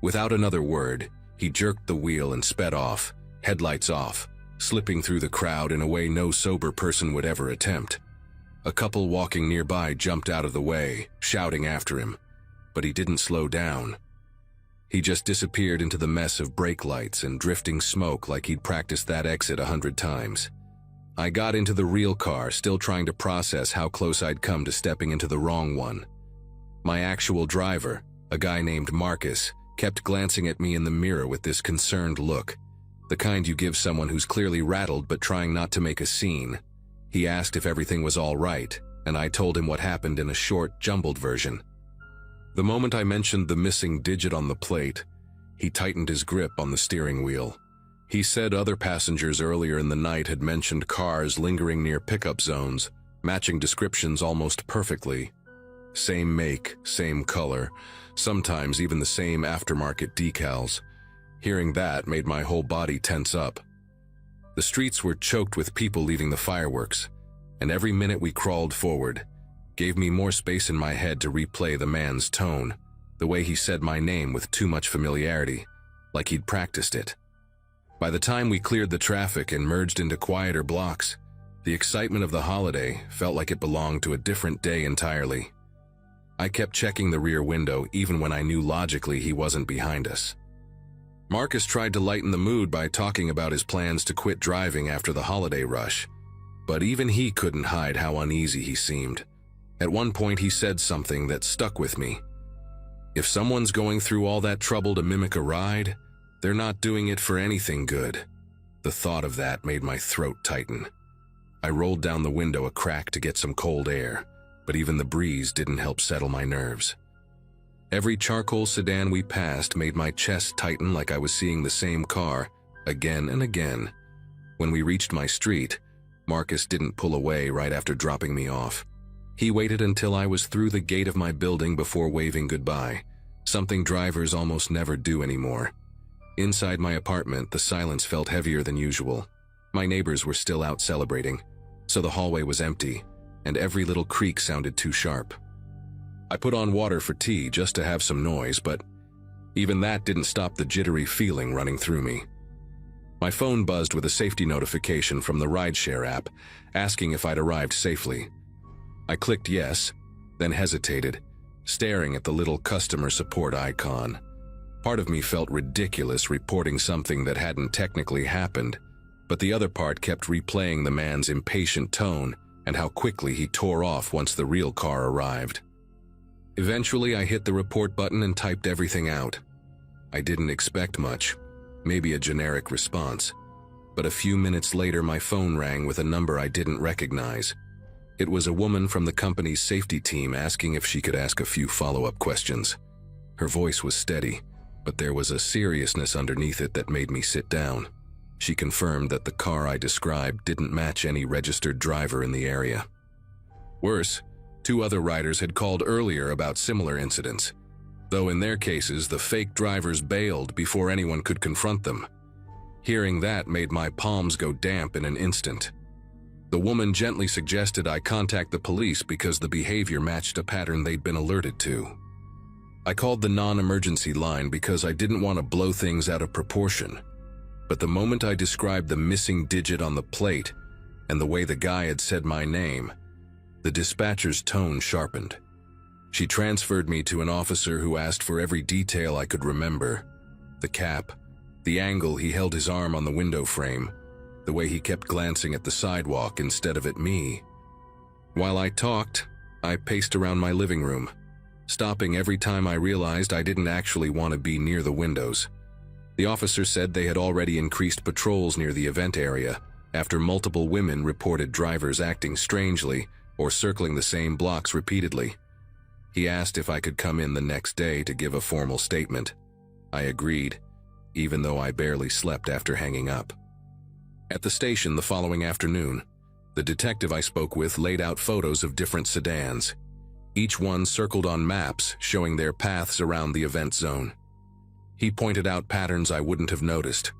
Without another word, he jerked the wheel and sped off, headlights off, slipping through the crowd in a way no sober person would ever attempt. A couple walking nearby jumped out of the way, shouting after him, but he didn't slow down. He just disappeared into the mess of brake lights and drifting smoke like he'd practiced that exit 100 times. I got into the real car, still trying to process how close I'd come to stepping into the wrong one. My actual driver, a guy named Marcus, kept glancing at me in the mirror with this concerned look, the kind you give someone who's clearly rattled but trying not to make a scene. He asked if everything was all right, and I told him what happened in a short, jumbled version. The moment I mentioned the missing digit on the plate, he tightened his grip on the steering wheel. He said other passengers earlier in the night had mentioned cars lingering near pickup zones, matching descriptions almost perfectly. Same make, same color, sometimes even the same aftermarket decals. Hearing that made my whole body tense up. The streets were choked with people leaving the fireworks, and every minute we crawled forward gave me more space in my head to replay the man's tone, the way he said my name with too much familiarity, like he'd practiced it. By the time we cleared the traffic and merged into quieter blocks, the excitement of the holiday felt like it belonged to a different day entirely. I kept checking the rear window even when I knew logically he wasn't behind us. Marcus tried to lighten the mood by talking about his plans to quit driving after the holiday rush, but even he couldn't hide how uneasy he seemed. At one point he said something that stuck with me. If someone's going through all that trouble to mimic a ride, they're not doing it for anything good. The thought of that made my throat tighten. I rolled down the window a crack to get some cold air, but even the breeze didn't help settle my nerves. Every charcoal sedan we passed made my chest tighten like I was seeing the same car again and again. When we reached my street, Marcus didn't pull away right after dropping me off. He waited until I was through the gate of my building before waving goodbye, something drivers almost never do anymore. Inside my apartment, the silence felt heavier than usual. My neighbors were still out celebrating, so the hallway was empty, and every little creak sounded too sharp. I put on water for tea just to have some noise, but even that didn't stop the jittery feeling running through me. My phone buzzed with a safety notification from the rideshare app, asking if I'd arrived safely. I clicked yes, then hesitated, staring at the little customer support icon. Part of me felt ridiculous reporting something that hadn't technically happened, but the other part kept replaying the man's impatient tone and how quickly he tore off once the real car arrived. Eventually, I hit the report button and typed everything out. I didn't expect much, maybe a generic response. But a few minutes later, my phone rang with a number I didn't recognize. It was a woman from the company's safety team asking if she could ask a few follow-up questions. Her voice was steady, but there was a seriousness underneath it that made me sit down. She confirmed that the car I described didn't match any registered driver in the area. Worse, 2 other riders had called earlier about similar incidents, though in their cases the fake drivers bailed before anyone could confront them. Hearing that made my palms go damp in an instant. The woman gently suggested I contact the police because the behavior matched a pattern they'd been alerted to. I called the non-emergency line because I didn't want to blow things out of proportion. But the moment I described the missing digit on the plate and the way the guy had said my name, the dispatcher's tone sharpened. She transferred me to an officer who asked for every detail I could remember. The cap, the angle he held his arm on the window frame, the way he kept glancing at the sidewalk instead of at me. While I talked, I paced around my living room, stopping every time I realized I didn't actually want to be near the windows. The officer said they had already increased patrols near the event area after multiple women reported drivers acting strangely or circling the same blocks repeatedly. He asked if I could come in the next day to give a formal statement. I agreed, even though I barely slept after hanging up. At the station the following afternoon, the detective I spoke with laid out photos of different sedans, each one circled on maps showing their paths around the event zone. He pointed out patterns I wouldn't have noticed.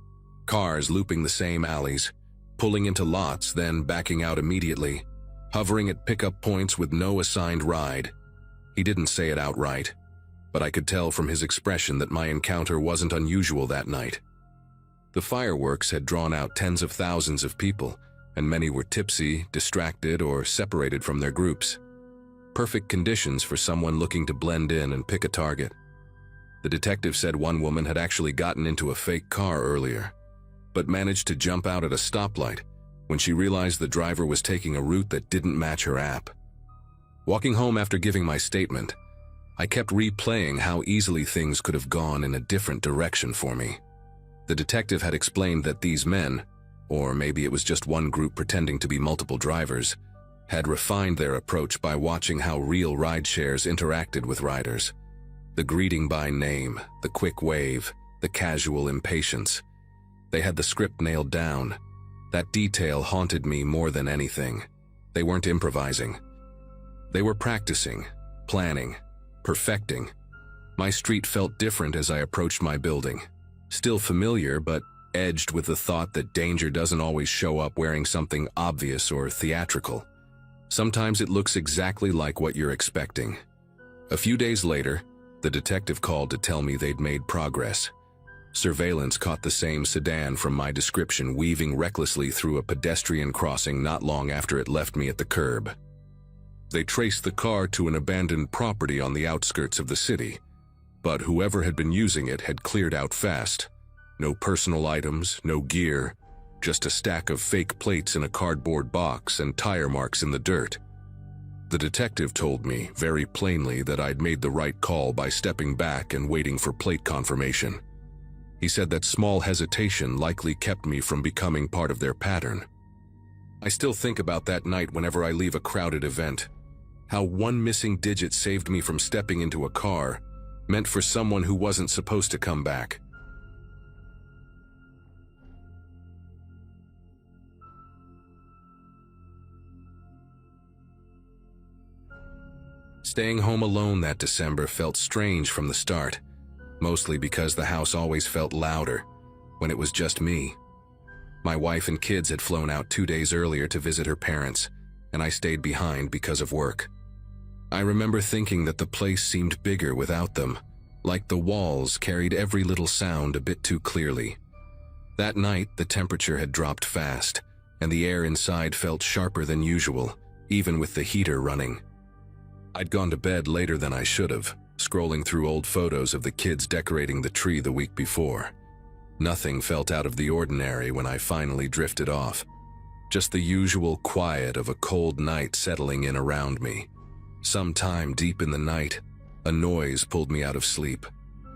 Cars looping the same alleys, pulling into lots, then backing out immediately, hovering at pickup points with no assigned ride. He didn't say it outright, but I could tell from his expression that my encounter wasn't unusual that night. The fireworks had drawn out tens of thousands of people, and many were tipsy, distracted, or separated from their groups. Perfect conditions for someone looking to blend in and pick a target. The detective said one woman had actually gotten into a fake car earlier, but managed to jump out at a stoplight when she realized the driver was taking a route that didn't match her app. Walking home after giving my statement, I kept replaying how easily things could have gone in a different direction for me. The detective had explained that these men, or maybe it was just one group pretending to be multiple drivers, had refined their approach by watching how real rideshares interacted with riders. The greeting by name, the quick wave, the casual impatience. They had the script nailed down. That detail haunted me more than anything. They weren't improvising. They were practicing, planning, perfecting. My street felt different as I approached my building. Still familiar, but edged with the thought that danger doesn't always show up wearing something obvious or theatrical. Sometimes it looks exactly like what you're expecting. A few days later, the detective called to tell me they'd made progress. Surveillance caught the same sedan from my description weaving recklessly through a pedestrian crossing not long after it left me at the curb. They traced the car to an abandoned property on the outskirts of the city, but whoever had been using it had cleared out fast. No personal items, no gear, just a stack of fake plates in a cardboard box and tire marks in the dirt. The detective told me very plainly that I'd made the right call by stepping back and waiting for plate confirmation. He said that small hesitation likely kept me from becoming part of their pattern. I still think about that night whenever I leave a crowded event. How one missing digit saved me from stepping into a car, meant for someone who wasn't supposed to come back. Staying home alone that December felt strange from the start, mostly because the house always felt louder when it was just me. My wife and kids had flown out 2 days earlier to visit her parents, and I stayed behind because of work. I remember thinking that the place seemed bigger without them, like the walls carried every little sound a bit too clearly. That night, the temperature had dropped fast, and the air inside felt sharper than usual, even with the heater running. I'd gone to bed later than I should have, scrolling through old photos of the kids decorating the tree the week before. Nothing felt out of the ordinary when I finally drifted off. just the usual quiet of a cold night settling in around me. Sometime deep in the night, a noise pulled me out of sleep.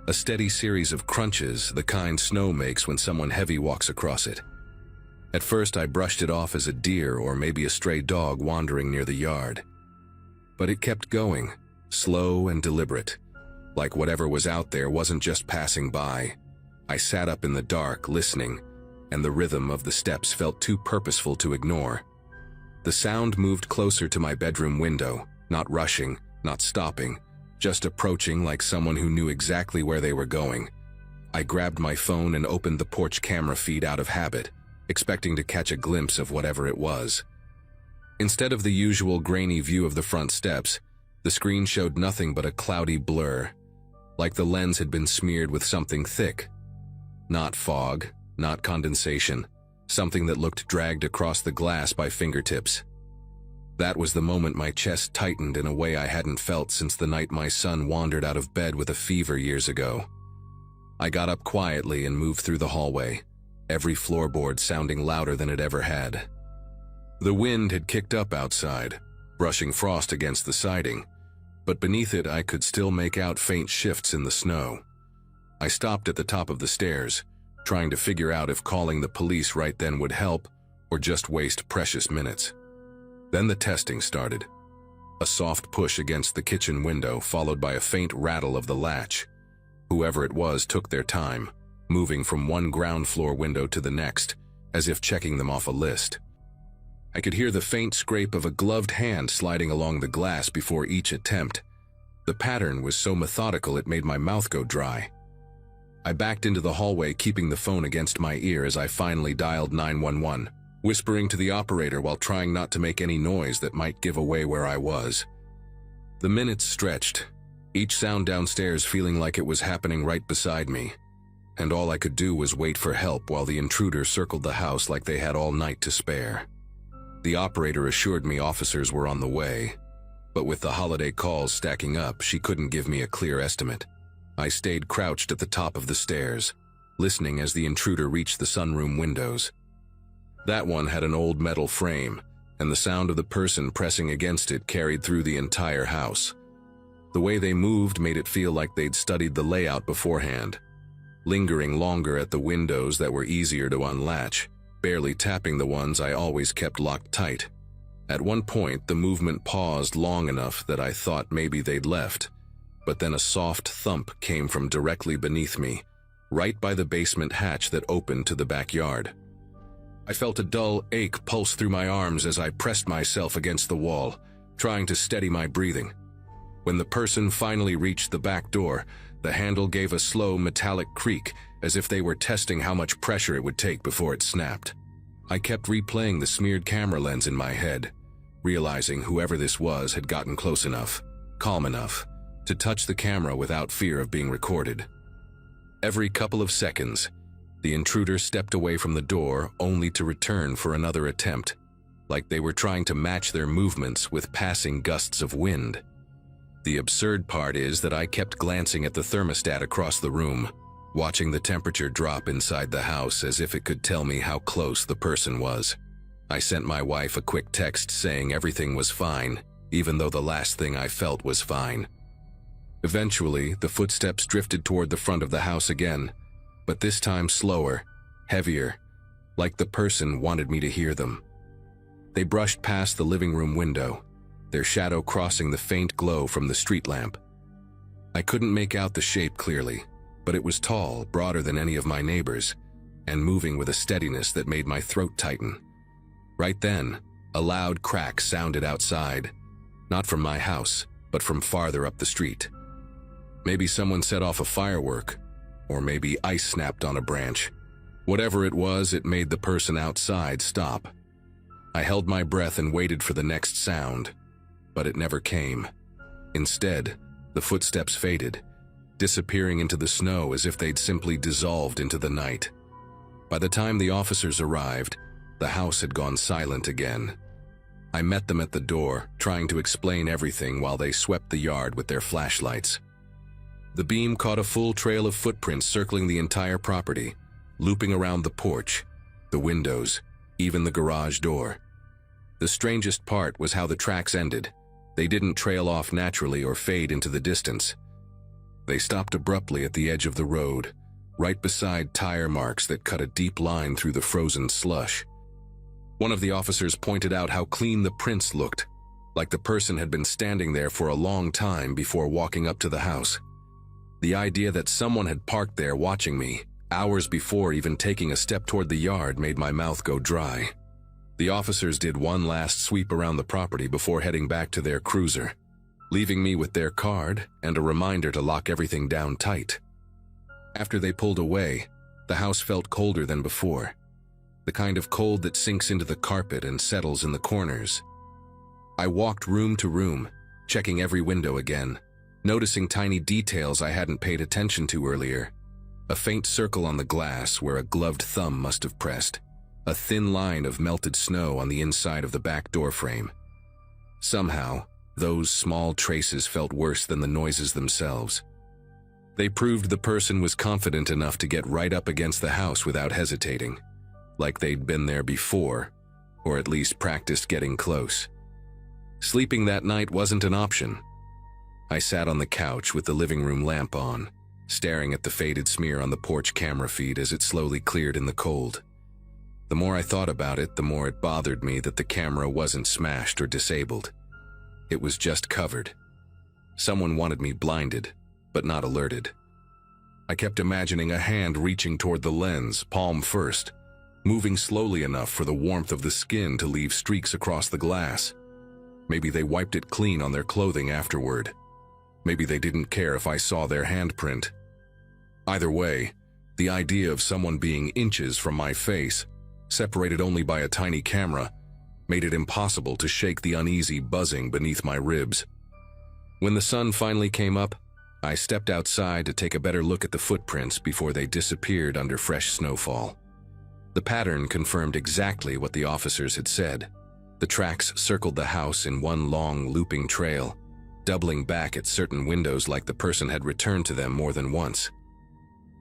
A steady series of crunches, the kind snow makes when someone heavy walks across it. At first, I brushed it off as a deer or maybe a stray dog wandering near the yard. But it kept going, slow and deliberate, like whatever was out there wasn't just passing by. I sat up in the dark, listening, and the rhythm of the steps felt too purposeful to ignore. The sound moved closer to my bedroom window, not rushing, not stopping, just approaching like someone who knew exactly where they were going. I grabbed my phone and opened the porch camera feed out of habit, expecting to catch a glimpse of whatever it was. Instead of the usual grainy view of the front steps, the screen showed nothing but a cloudy blur, like the lens had been smeared with something thick. Not fog, not condensation, something that looked dragged across the glass by fingertips. That was the moment my chest tightened in a way I hadn't felt since the night my son wandered out of bed with a fever years ago. I got up quietly and moved through the hallway, every floorboard sounding louder than it ever had. The wind had kicked up outside, brushing frost against the siding, but beneath it I could still make out faint shifts in the snow. I stopped at the top of the stairs, trying to figure out if calling the police right then would help or just waste precious minutes. Then the testing started. A soft push against the kitchen window, followed by a faint rattle of the latch. Whoever it was took their time, moving from one ground floor window to the next, as if checking them off a list. I could hear the faint scrape of a gloved hand sliding along the glass before each attempt. The pattern was so methodical it made my mouth go dry. I backed into the hallway, keeping the phone against my ear as I finally dialed 911, whispering to the operator while trying not to make any noise that might give away where I was. The minutes stretched, each sound downstairs feeling like it was happening right beside me, and all I could do was wait for help while the intruder circled the house like they had all night to spare. The operator assured me officers were on the way, but with the holiday calls stacking up, she couldn't give me a clear estimate. I stayed crouched at the top of the stairs, listening as the intruder reached the sunroom windows. That one had an old metal frame, and the sound of the person pressing against it carried through the entire house. The way they moved made it feel like they'd studied the layout beforehand, lingering longer at the windows that were easier to unlatch, barely tapping the ones I always kept locked tight. At one point, the movement paused long enough that I thought maybe they'd left, but then a soft thump came from directly beneath me, right by the basement hatch that opened to the backyard. I felt a dull ache pulse through my arms as I pressed myself against the wall, trying to steady my breathing. When the person finally reached the back door, the handle gave a slow metallic creak as if they were testing how much pressure it would take before it snapped. I kept replaying the smeared camera lens in my head, realizing whoever this was had gotten close enough, calm enough, to touch the camera without fear of being recorded. Every couple of seconds, the intruder stepped away from the door only to return for another attempt, like they were trying to match their movements with passing gusts of wind. The absurd part is that I kept glancing at the thermostat across the room, watching the temperature drop inside the house as if it could tell me how close the person was. I sent my wife a quick text saying everything was fine, even though the last thing I felt was fine. Eventually, the footsteps drifted toward the front of the house again, but this time slower, heavier, like the person wanted me to hear them. They brushed past the living room window, their shadow crossing the faint glow from the street lamp. I couldn't make out the shape clearly, but it was tall, broader than any of my neighbors, and moving with a steadiness that made my throat tighten. Right then, a loud crack sounded outside, not from my house, but from farther up the street. Maybe someone set off a firework, or maybe ice snapped on a branch. Whatever it was, it made the person outside stop. I held my breath and waited for the next sound, but it never came. Instead, the footsteps faded, disappearing into the snow as if they'd simply dissolved into the night. By the time the officers arrived, the house had gone silent again. I met them at the door, trying to explain everything while they swept the yard with their flashlights. The beam caught a full trail of footprints circling the entire property, looping around the porch, the windows, even the garage door. The strangest part was how the tracks ended. They didn't trail off naturally or fade into the distance. They stopped abruptly at the edge of the road, right beside tire marks that cut a deep line through the frozen slush. One of the officers pointed out how clean the prints looked, like the person had been standing there for a long time before walking up to the house. The idea that someone had parked there watching me, hours before even taking a step toward the yard, made my mouth go dry. The officers did one last sweep around the property before heading back to their cruiser, leaving me with their card and a reminder to lock everything down tight. After they pulled away, the house felt colder than before, the kind of cold that sinks into the carpet and settles in the corners. I walked room to room, checking every window again, noticing tiny details I hadn't paid attention to earlier. A faint circle on the glass where a gloved thumb must have pressed. A thin line of melted snow on the inside of the back door frame. Somehow, those small traces felt worse than the noises themselves. They proved the person was confident enough to get right up against the house without hesitating, like they'd been there before, or at least practiced getting close. Sleeping that night wasn't an option. I sat on the couch with the living room lamp on, staring at the faded smear on the porch camera feed as it slowly cleared in the cold. The more I thought about it, the more it bothered me that the camera wasn't smashed or disabled. It was just covered. Someone wanted me blinded, but not alerted. I kept imagining a hand reaching toward the lens, palm first, moving slowly enough for the warmth of the skin to leave streaks across the glass. Maybe they wiped it clean on their clothing afterward. Maybe they didn't care if I saw their handprint. Either way, the idea of someone being inches from my face, separated only by a tiny camera, made it impossible to shake the uneasy buzzing beneath my ribs. When the sun finally came up, I stepped outside to take a better look at the footprints before they disappeared under fresh snowfall. The pattern confirmed exactly what the officers had said. The tracks circled the house in one long, looping trail, doubling back at certain windows like the person had returned to them more than once.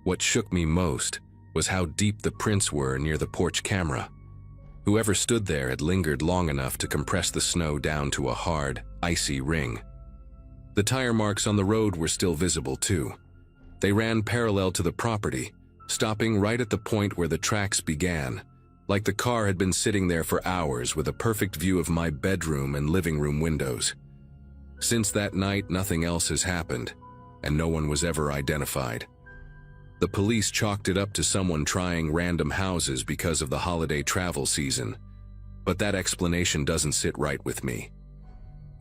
What shook me most was how deep the prints were near the porch camera. Whoever stood there had lingered long enough to compress the snow down to a hard, icy ring. The tire marks on the road were still visible too. They ran parallel to the property, stopping right at the point where the tracks began, like the car had been sitting there for hours with a perfect view of my bedroom and living room windows. Since that night, nothing else has happened, and no one was ever identified. The police chalked it up to someone trying random houses because of the holiday travel season, but that explanation doesn't sit right with me.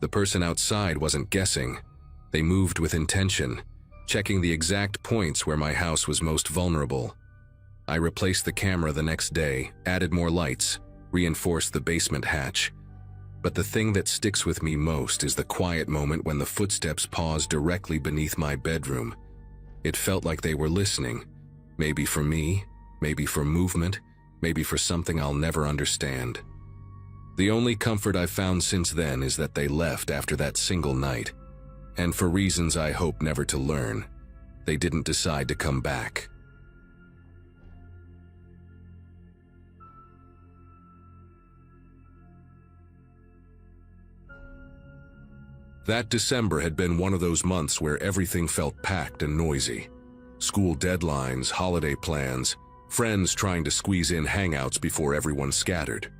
The person outside wasn't guessing. They moved with intention, checking the exact points where my house was most vulnerable. I replaced the camera the next day, added more lights, reinforced the basement hatch. But the thing that sticks with me most is the quiet moment when the footsteps paused directly beneath my bedroom. It felt like they were listening, maybe for me, maybe for movement, maybe for something I'll never understand. The only comfort I've found since then is that they left after that single night, and for reasons I hope never to learn, they didn't decide to come back. That December had been one of those months where everything felt packed and noisy. School deadlines, holiday plans, friends trying to squeeze in hangouts before everyone scattered.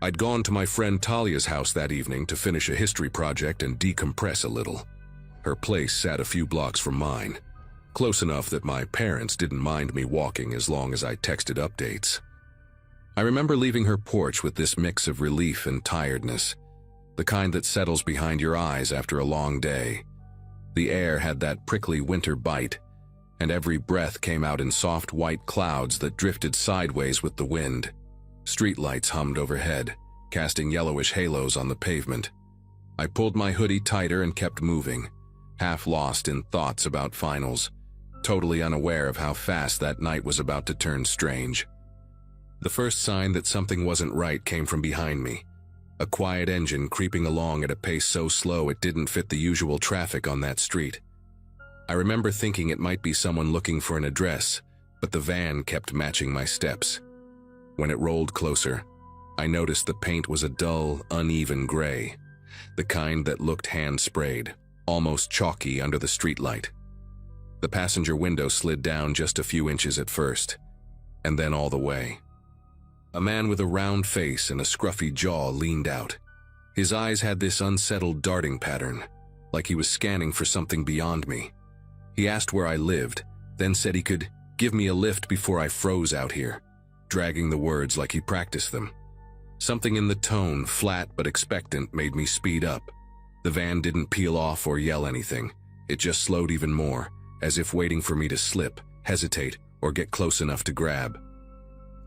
I'd gone to my friend Talia's house that evening to finish a history project and decompress a little. Her place sat a few blocks from mine, close enough that my parents didn't mind me walking as long as I texted updates. I remember leaving her porch with this mix of relief and tiredness, the kind that settles behind your eyes after a long day. The air had that prickly winter bite, and every breath came out in soft white clouds that drifted sideways with the wind. Streetlights hummed overhead, casting yellowish halos on the pavement. I pulled my hoodie tighter and kept moving, half lost in thoughts about finals, totally unaware of how fast that night was about to turn strange. The first sign that something wasn't right came from behind me. A quiet engine creeping along at a pace so slow it didn't fit the usual traffic on that street. I remember thinking it might be someone looking for an address, but the van kept matching my steps. When it rolled closer, I noticed the paint was a dull, uneven gray, the kind that looked hand-sprayed, almost chalky under the streetlight. The passenger window slid down just a few inches at first, and then all the way. A man with a round face and a scruffy jaw leaned out. His eyes had this unsettled darting pattern, like he was scanning for something beyond me. He asked where I lived, then said he could give me a lift before I froze out here, dragging the words like he practiced them. Something in the tone, flat but expectant, made me speed up. The van didn't peel off or yell anything. It just slowed even more, as if waiting for me to slip, hesitate, or get close enough to grab.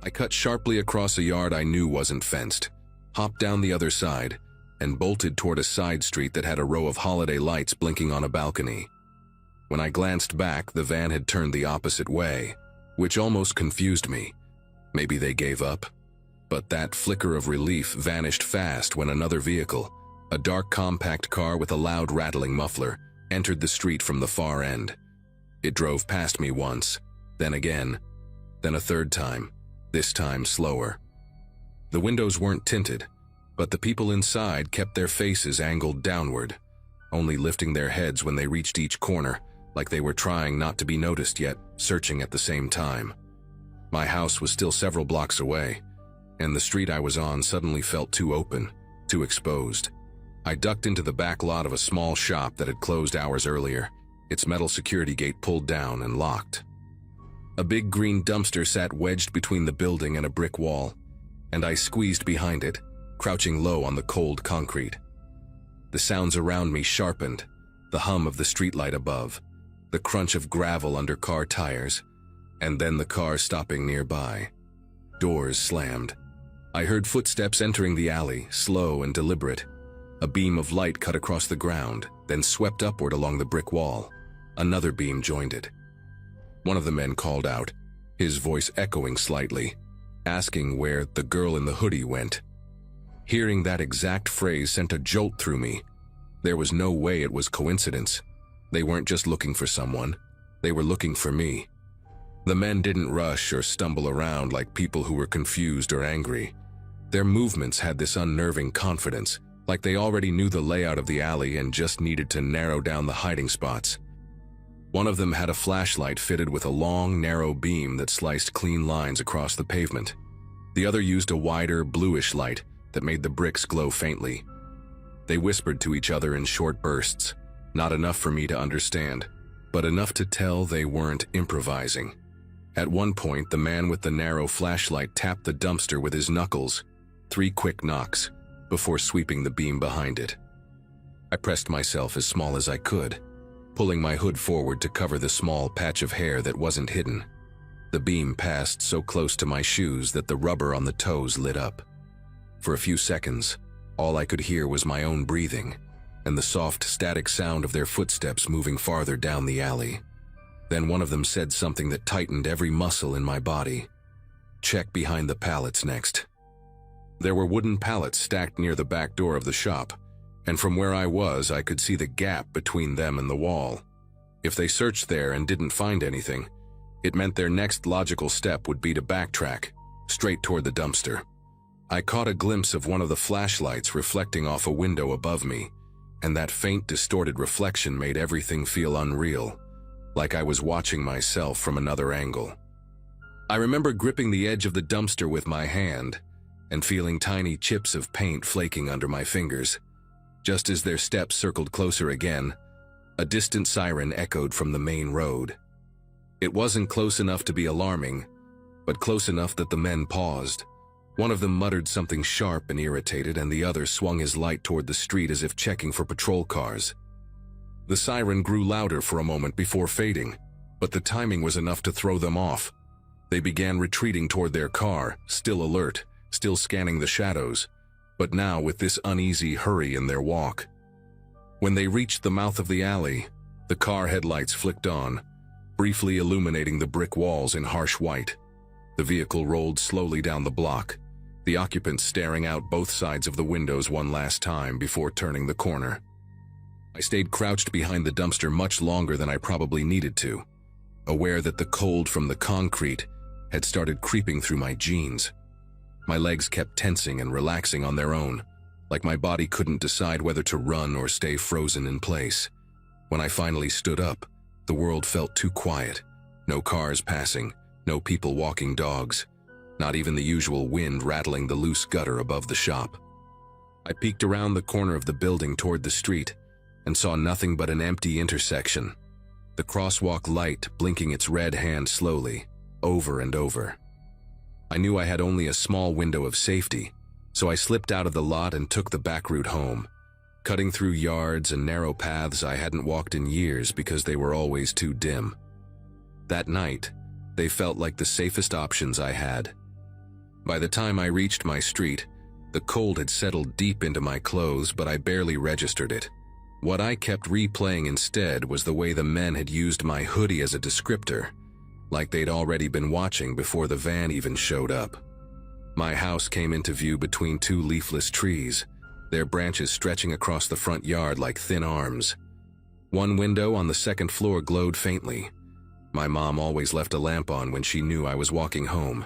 I cut sharply across a yard I knew wasn't fenced, hopped down the other side, and bolted toward a side street that had a row of holiday lights blinking on a balcony. When I glanced back, the van had turned the opposite way, which almost confused me. Maybe they gave up? But that flicker of relief vanished fast when another vehicle, a dark compact car with a loud rattling muffler, entered the street from the far end. It drove past me once, then again, then a third time, this time slower. The windows weren't tinted, but the people inside kept their faces angled downward, only lifting their heads when they reached each corner, like they were trying not to be noticed yet searching at the same time. My house was still several blocks away, and the street I was on suddenly felt too open, too exposed. I ducked into the back lot of a small shop that had closed hours earlier, its metal security gate pulled down and locked. A big green dumpster sat wedged between the building and a brick wall, and I squeezed behind it, crouching low on the cold concrete. The sounds around me sharpened, the hum of the streetlight above, the crunch of gravel under car tires, and then the car stopping nearby. Doors slammed. I heard footsteps entering the alley, slow and deliberate. A beam of light cut across the ground, then swept upward along the brick wall. Another beam joined it. One of the men called out, his voice echoing slightly, asking where the girl in the hoodie went. Hearing that exact phrase sent a jolt through me. There was no way it was coincidence. They weren't just looking for someone. They were looking for me. The men didn't rush or stumble around like people who were confused or angry. Their movements had this unnerving confidence, like they already knew the layout of the alley and just needed to narrow down the hiding spots. One of them had a flashlight fitted with a long, narrow beam that sliced clean lines across the pavement. The other used a wider, bluish light that made the bricks glow faintly. They whispered to each other in short bursts, not enough for me to understand, but enough to tell they weren't improvising. At one point, the man with the narrow flashlight tapped the dumpster with his knuckles, 3 quick knocks, before sweeping the beam behind it. I pressed myself as small as I could, pulling my hood forward to cover the small patch of hair that wasn't hidden. The beam passed so close to my shoes that the rubber on the toes lit up. For a few seconds, all I could hear was my own breathing and the soft, static sound of their footsteps moving farther down the alley. Then one of them said something that tightened every muscle in my body. Check behind the pallets next. There were wooden pallets stacked near the back door of the shop, and from where I was, I could see the gap between them and the wall. If they searched there and didn't find anything, it meant their next logical step would be to backtrack, straight toward the dumpster. I caught a glimpse of one of the flashlights reflecting off a window above me, and that faint, distorted reflection made everything feel unreal, like I was watching myself from another angle. I remember gripping the edge of the dumpster with my hand and feeling tiny chips of paint flaking under my fingers. Just as their steps circled closer again, a distant siren echoed from the main road. It wasn't close enough to be alarming, but close enough that the men paused. One of them muttered something sharp and irritated, and the other swung his light toward the street as if checking for patrol cars. The siren grew louder for a moment before fading, but the timing was enough to throw them off. They began retreating toward their car, still alert, still scanning the shadows, but now with this uneasy hurry in their walk. When they reached the mouth of the alley, the car headlights flicked on, briefly illuminating the brick walls in harsh white. The vehicle rolled slowly down the block, the occupants staring out both sides of the windows one last time before turning the corner. I stayed crouched behind the dumpster much longer than I probably needed to, aware that the cold from the concrete had started creeping through my jeans. My legs kept tensing and relaxing on their own, like my body couldn't decide whether to run or stay frozen in place. When I finally stood up, the world felt too quiet. No cars passing, no people walking dogs, not even the usual wind rattling the loose gutter above the shop. I peeked around the corner of the building toward the street and saw nothing but an empty intersection. The crosswalk light blinking its red hand slowly, over and over. I knew I had only a small window of safety, so I slipped out of the lot and took the back route home, cutting through yards and narrow paths I hadn't walked in years because they were always too dim. That night, they felt like the safest options I had. By the time I reached my street, the cold had settled deep into my clothes, but I barely registered it. What I kept replaying instead was the way the men had used my hoodie as a descriptor, like they'd already been watching before the van even showed up. My house came into view between two leafless trees, their branches stretching across the front yard like thin arms. One window on the second floor glowed faintly. My mom always left a lamp on when she knew I was walking home.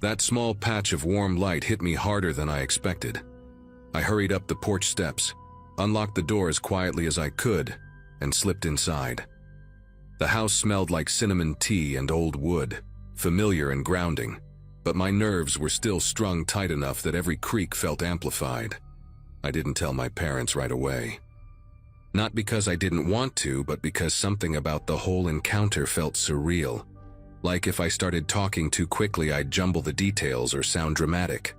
That small patch of warm light hit me harder than I expected. I hurried up the porch steps, unlocked the door as quietly as I could, and slipped inside. The house smelled like cinnamon tea and old wood, familiar and grounding, but my nerves were still strung tight enough that every creak felt amplified. I didn't tell my parents right away. Not because I didn't want to, but because something about the whole encounter felt surreal. Like if I started talking too quickly, I'd jumble the details or sound dramatic.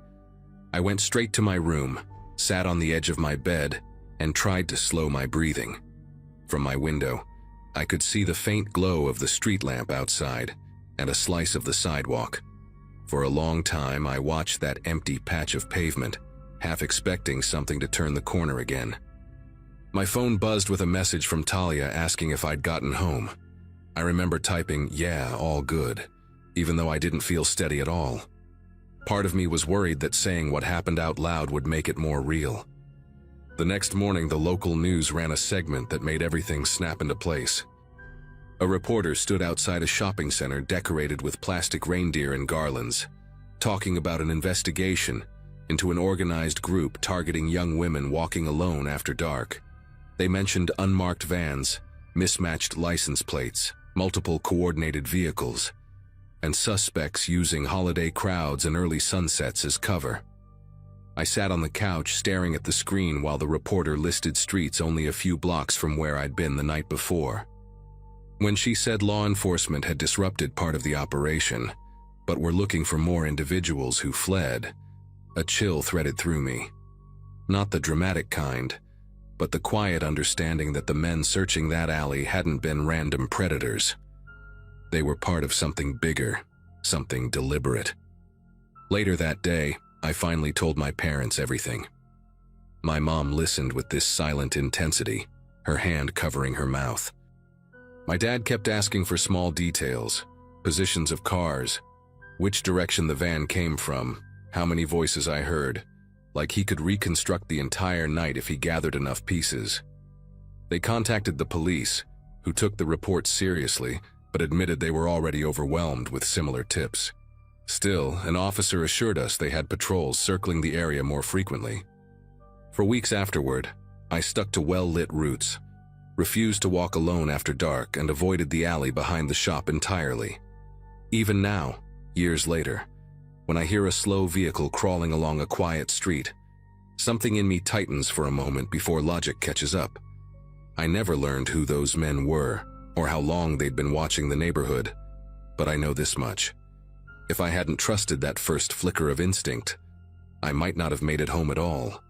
I went straight to my room, sat on the edge of my bed, and tried to slow my breathing. From my window, I could see the faint glow of the street lamp outside and a slice of the sidewalk. For a long time, I watched that empty patch of pavement, half expecting something to turn the corner again. My phone buzzed with a message from Talia asking if I'd gotten home. I remember typing, "Yeah, all good," even though I didn't feel steady at all. Part of me was worried that saying what happened out loud would make it more real. The next morning, the local news ran a segment that made everything snap into place. A reporter stood outside a shopping center decorated with plastic reindeer and garlands, talking about an investigation into an organized group targeting young women walking alone after dark. They mentioned unmarked vans, mismatched license plates, multiple coordinated vehicles, and suspects using holiday crowds and early sunsets as cover. I sat on the couch staring at the screen while the reporter listed streets only a few blocks from where I'd been the night before. When she said law enforcement had disrupted part of the operation, but were looking for more individuals who fled, a chill threaded through me. Not the dramatic kind, but the quiet understanding that the men searching that alley hadn't been random predators. They were part of something bigger, something deliberate. Later that day, I finally told my parents everything. My mom listened with this silent intensity, her hand covering her mouth. My dad kept asking for small details, positions of cars, which direction the van came from, how many voices I heard, like he could reconstruct the entire night if he gathered enough pieces. They contacted the police, who took the report seriously, but admitted they were already overwhelmed with similar tips. Still, an officer assured us they had patrols circling the area more frequently. For weeks afterward, I stuck to well-lit routes, refused to walk alone after dark, and avoided the alley behind the shop entirely. Even now, years later, when I hear a slow vehicle crawling along a quiet street, something in me tightens for a moment before logic catches up. I never learned who those men were or how long they'd been watching the neighborhood, but I know this much. If I hadn't trusted that first flicker of instinct, I might not have made it home at all.